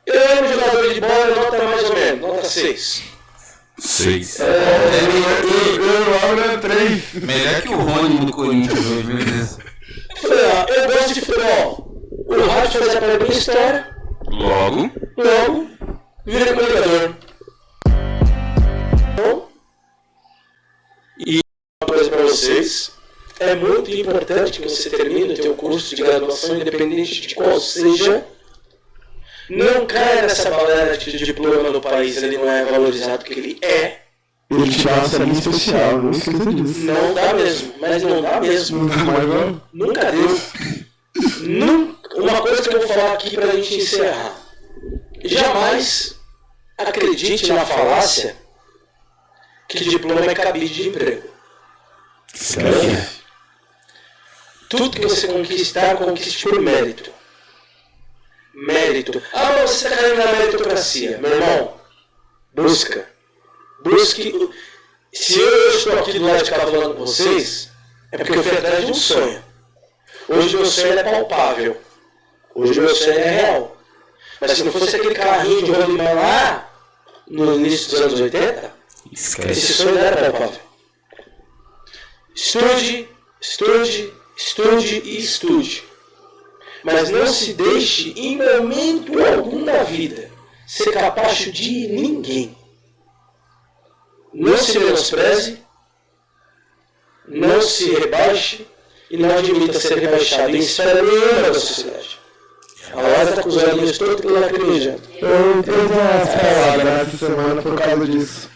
Eu era um jogador de bola, nota mais ou menos, nota 6. 6. Melhor que o Rony do Corinthians hoje, meu Deus. Falei, eu gosto de futebol. O rádio fazia para mim história. Logo. Virei comunicador. E uma coisa para vocês. É muito importante que você termine o teu curso de graduação, independente de qual seja. Não caia nessa balela de diploma no país, ele não é valorizado, porque ele é. Ele te dá uma salinha especial, não esqueça disso. Não dá mesmo, mas não dá mesmo. Nunca deu. Uma coisa que eu vou falar aqui pra gente encerrar. Jamais acredite na falácia que diploma é cabide de emprego. Sério? tudo que você conquistar, conquiste por mérito. Mérito. Ah, mas você está caindo na meritocracia. Meu irmão, busque. Se eu estou aqui do lado de cá falando com vocês, é porque eu fui atrás de um sonho. Hoje meu sonho é palpável. Hoje meu sonho é real. Mas se não fosse aquele carrinho de rolimã lá, no início dos anos 80, esse sonho não era palpável. Estude e estude. Mas não se deixe, em momento algum da vida, ser capacho de ninguém. Não se menospreze, não se rebaixe e não admita ser rebaixado em esfera nenhuma da sociedade. A Laura está com os olhinhos todos lacrimejando. Eu entrei umas pauladas nessa semana por causa disso.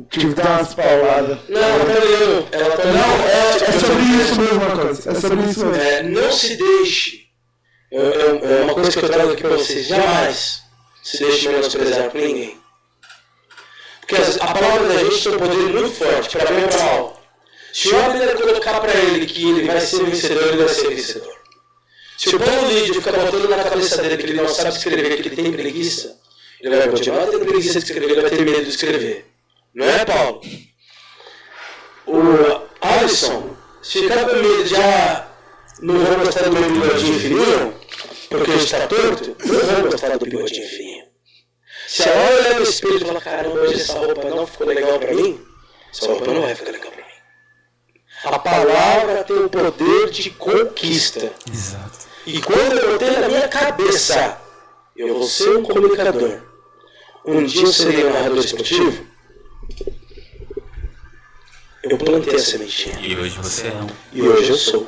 Tive que dar umas pauladas. Não, ela tá lendo. É sobre isso mesmo, Marcos. É sobre isso mesmo. Não se deixe. É uma coisa que eu trago aqui para vocês. Jamais se deixe menosprezar por ninguém. Porque a palavra da gente tem um poder muito forte, para bem ou para mal. Se o homem colocar para ele que ele vai ser vencedor, ele vai ser vencedor. Se o Paulo Lídio ficar botando na cabeça dele que ele não sabe escrever, que ele tem preguiça, ele vai continuar tendo preguiça de escrever, ele vai ter medo de escrever. Não é, Paulo? O Alisson, se ficar com medo de não vou gostar do meu bigodinho fininho, porque ele está torto, não vou gostar do bigodinho fininho. Se a hora olhar no espelho e falar, caramba, hoje essa roupa não ficou legal pra mim, essa roupa não vai ficar legal pra mim. A palavra tem o poder de conquista. Exato. E quando eu botei na minha cabeça, eu vou ser um comunicador. Um dia eu serei um narrador esportivo. Eu plantei a sementinha. E hoje você é um. E hoje eu sou.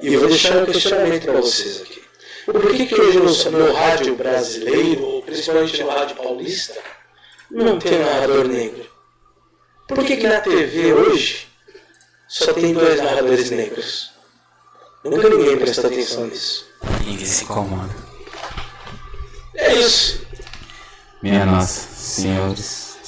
E eu vou deixar um questionamento para vocês aqui. Por que hoje no rádio brasileiro, ou principalmente no rádio paulista, não tem narrador negro? Por que na TV hoje só tem 2 narradores negros? Nunca ninguém prestou atenção nisso. Ninguém se incomoda. É isso. Minha nossa, senhoras,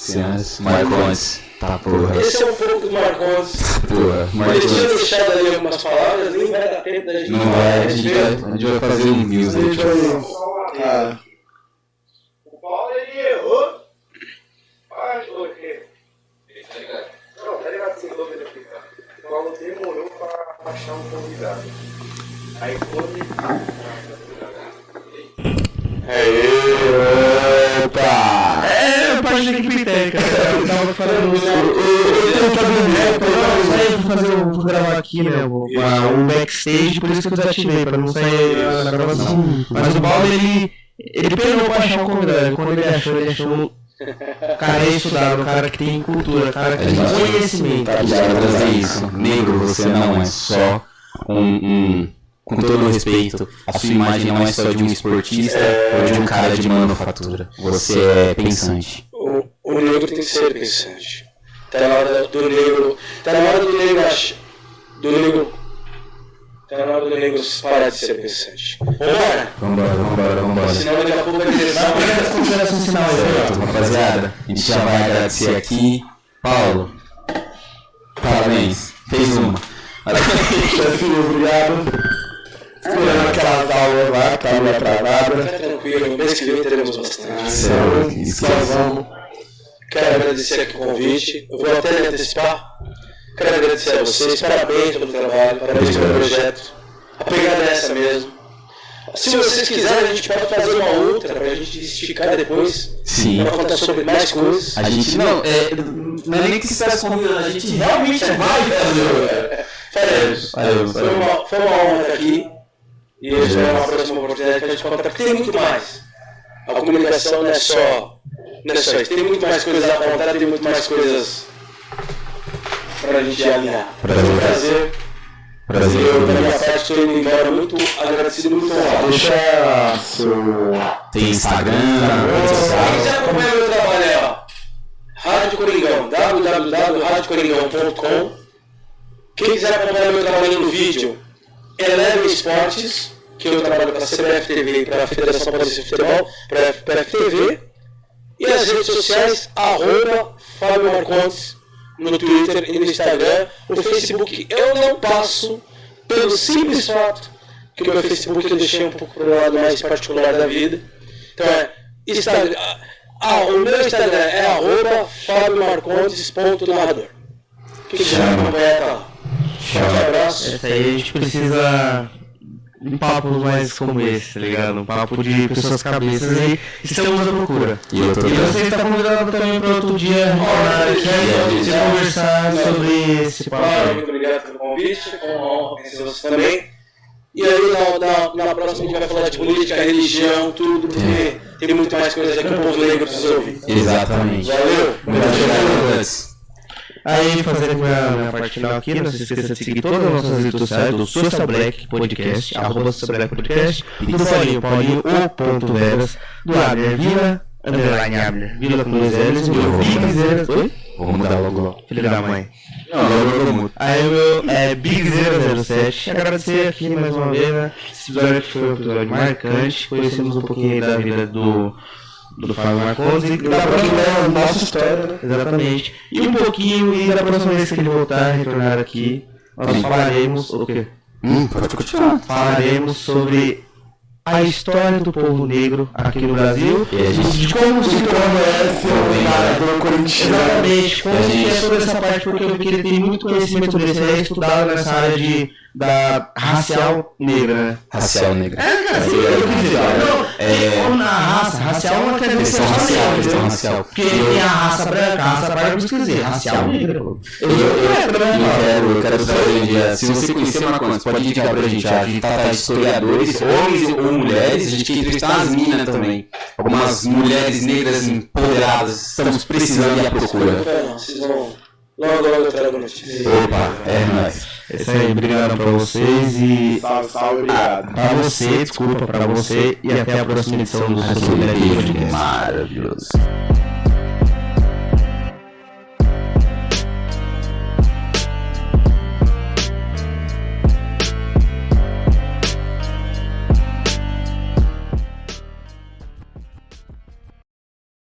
Marcondes. Tá porra. Esse é um pouco do Marcondes. Porra, Ele tinha Marcondes. deixado ali algumas palavras, nem vai dar tempo da gente Não vai, a gente vai fazer um news aí. Ah, O Paulo ele errou. Não, tá ligado assim, eu vou explicar. O Paulo demorou pra achar um convidado. Aí quando ele. opa! É, parte da equipe técnica. Eu tava falando isso. Eu vou gravar aqui, né? Um backstage, por isso que eu desativei, pra não sair na gravação. Mas o Paulo, ele penou pra achar um convidado. Quando ele achou o cara é estudado, o cara que tem cultura, o cara que tem conhecimento. A gente vai trazer isso. Negro, você não é só com todo respeito, a sua imagem não é só de um esportista ou de um cara de manufatura. Você é pensante. O negro tem que ser pensante. Tá na hora do negro. Tá na hora do negro achar. Tá na hora do negro parar de ser pensante. Vambora. Senão daqui a pouco vai ter Certo, rapaziada, a gente já vai agradecer aqui. Paulo, parabéns, fez uma. Chefinho, obrigado. Esperando aquelas aulas lá, que estavam atrasadas. Fica tranquilo, mês que vem teremos bastante. Sério, esquece. Quero agradecer aqui o convite. Eu vou até me antecipar. Quero agradecer a vocês. Parabéns pelo trabalho, parabéns pelo projeto. A pegada é essa mesmo. Se vocês quiserem, a gente pode fazer uma outra pra gente esticar depois. Sim. Pra contar sobre mais coisas. A gente não é nem que se peça convidando, a gente realmente vai fazer. Faremos. Valeu. Foi uma honra estar aqui. E eu espero uma próxima oportunidade pra gente contar, porque tem muito mais. A comunicação não é só isso. Tem muito mais coisas a contar, tem muito mais coisas pra gente alinhar. Prazer. Eu, da minha parte, estou indo embora muito agradecido, muito honrado. Deixa seu... Tem Instagram, rede Quem social. quiser acompanhar meu trabalho é, ó, Rádio Coringão, www.radiocoringão.com. Quem quiser acompanhar meu trabalho no vídeo, Eleven Esportes, que eu trabalho para a CBF TV e para a Federação Paulista de Futebol, para a FTV. E as redes sociais, @Fábio Marcondes, no Twitter e no Instagram. O Facebook eu não passo pelo simples fato que o meu Facebook eu deixei um pouco pro lado mais particular da vida. Então Instagram. O meu Instagram é @fabiomarcondes.narrador. Quem quiser acompanhar, tá lá. Forte abraço. Essa aí a gente precisa um papo mais como esse, tá ligado? Um papo de pessoas cabeças e estamos à procura. E eu tô E você está convidado também para outro dia retornar aqui e conversar sobre esse papo. Muito obrigado pelo convite, foi uma honra conhecer você também. E aí na próxima a gente vai falar de política, religião, tudo, porque tem muito mais coisas aqui que o povo negro precisa ouvir. Exatamente. Valeu! Obrigado. Aí, fazendo minha parte final aqui, não se esqueça de seguir todas as nossas redes sociais do Social Black Podcast, @Social Black Podcast, e do Paulinho, o ponto Veras, do Abner Vila, underline Abner, Vila com 2 L's, meu Big Zeras, oi? Vou mudar logo. Filho da mãe. Não, logo eu mudo. Aí o meu é Big 007. Agradecer aqui mais uma vez, né? Esse episódio aqui foi um episódio marcante. Conhecemos um pouquinho da vida do Fábio Marcondes e da próxima nossa história, né? Exatamente. E um pouquinho, e da próxima vez que ele voltar, retornar aqui, nós falaremos o quê? Pode continuar. Falaremos sobre a história do povo negro aqui no Brasil E a gente de como se Conhece o narrador corintiano. exatamente, como que é toda essa parte, porque eu vi que ele tem muito conhecimento sobre isso, ele é estudado nessa área da racial negra, né? Racial negra. Ou na raça, racial não quer dizer Questão racial, questão racial. porque tem a raça branca, a raça branca, não quer dizer, racial negra, pô. Eu quero saber hoje em dia, se você conhecer Marcondes, pode indicar pra gente, a gente tá atrás de historiadores, homens ou mulheres, a gente quer entrevistar as minas também. Algumas mulheres negras empoderadas, estamos precisando e à procura. Vocês vão. Logo eu trago notícias. Opa, é nóis. É isso aí, obrigado pra vocês e Salve, salve, obrigado. pra você, desculpa pra você e até a próxima edição do Social Media Podcast. Maravilhoso.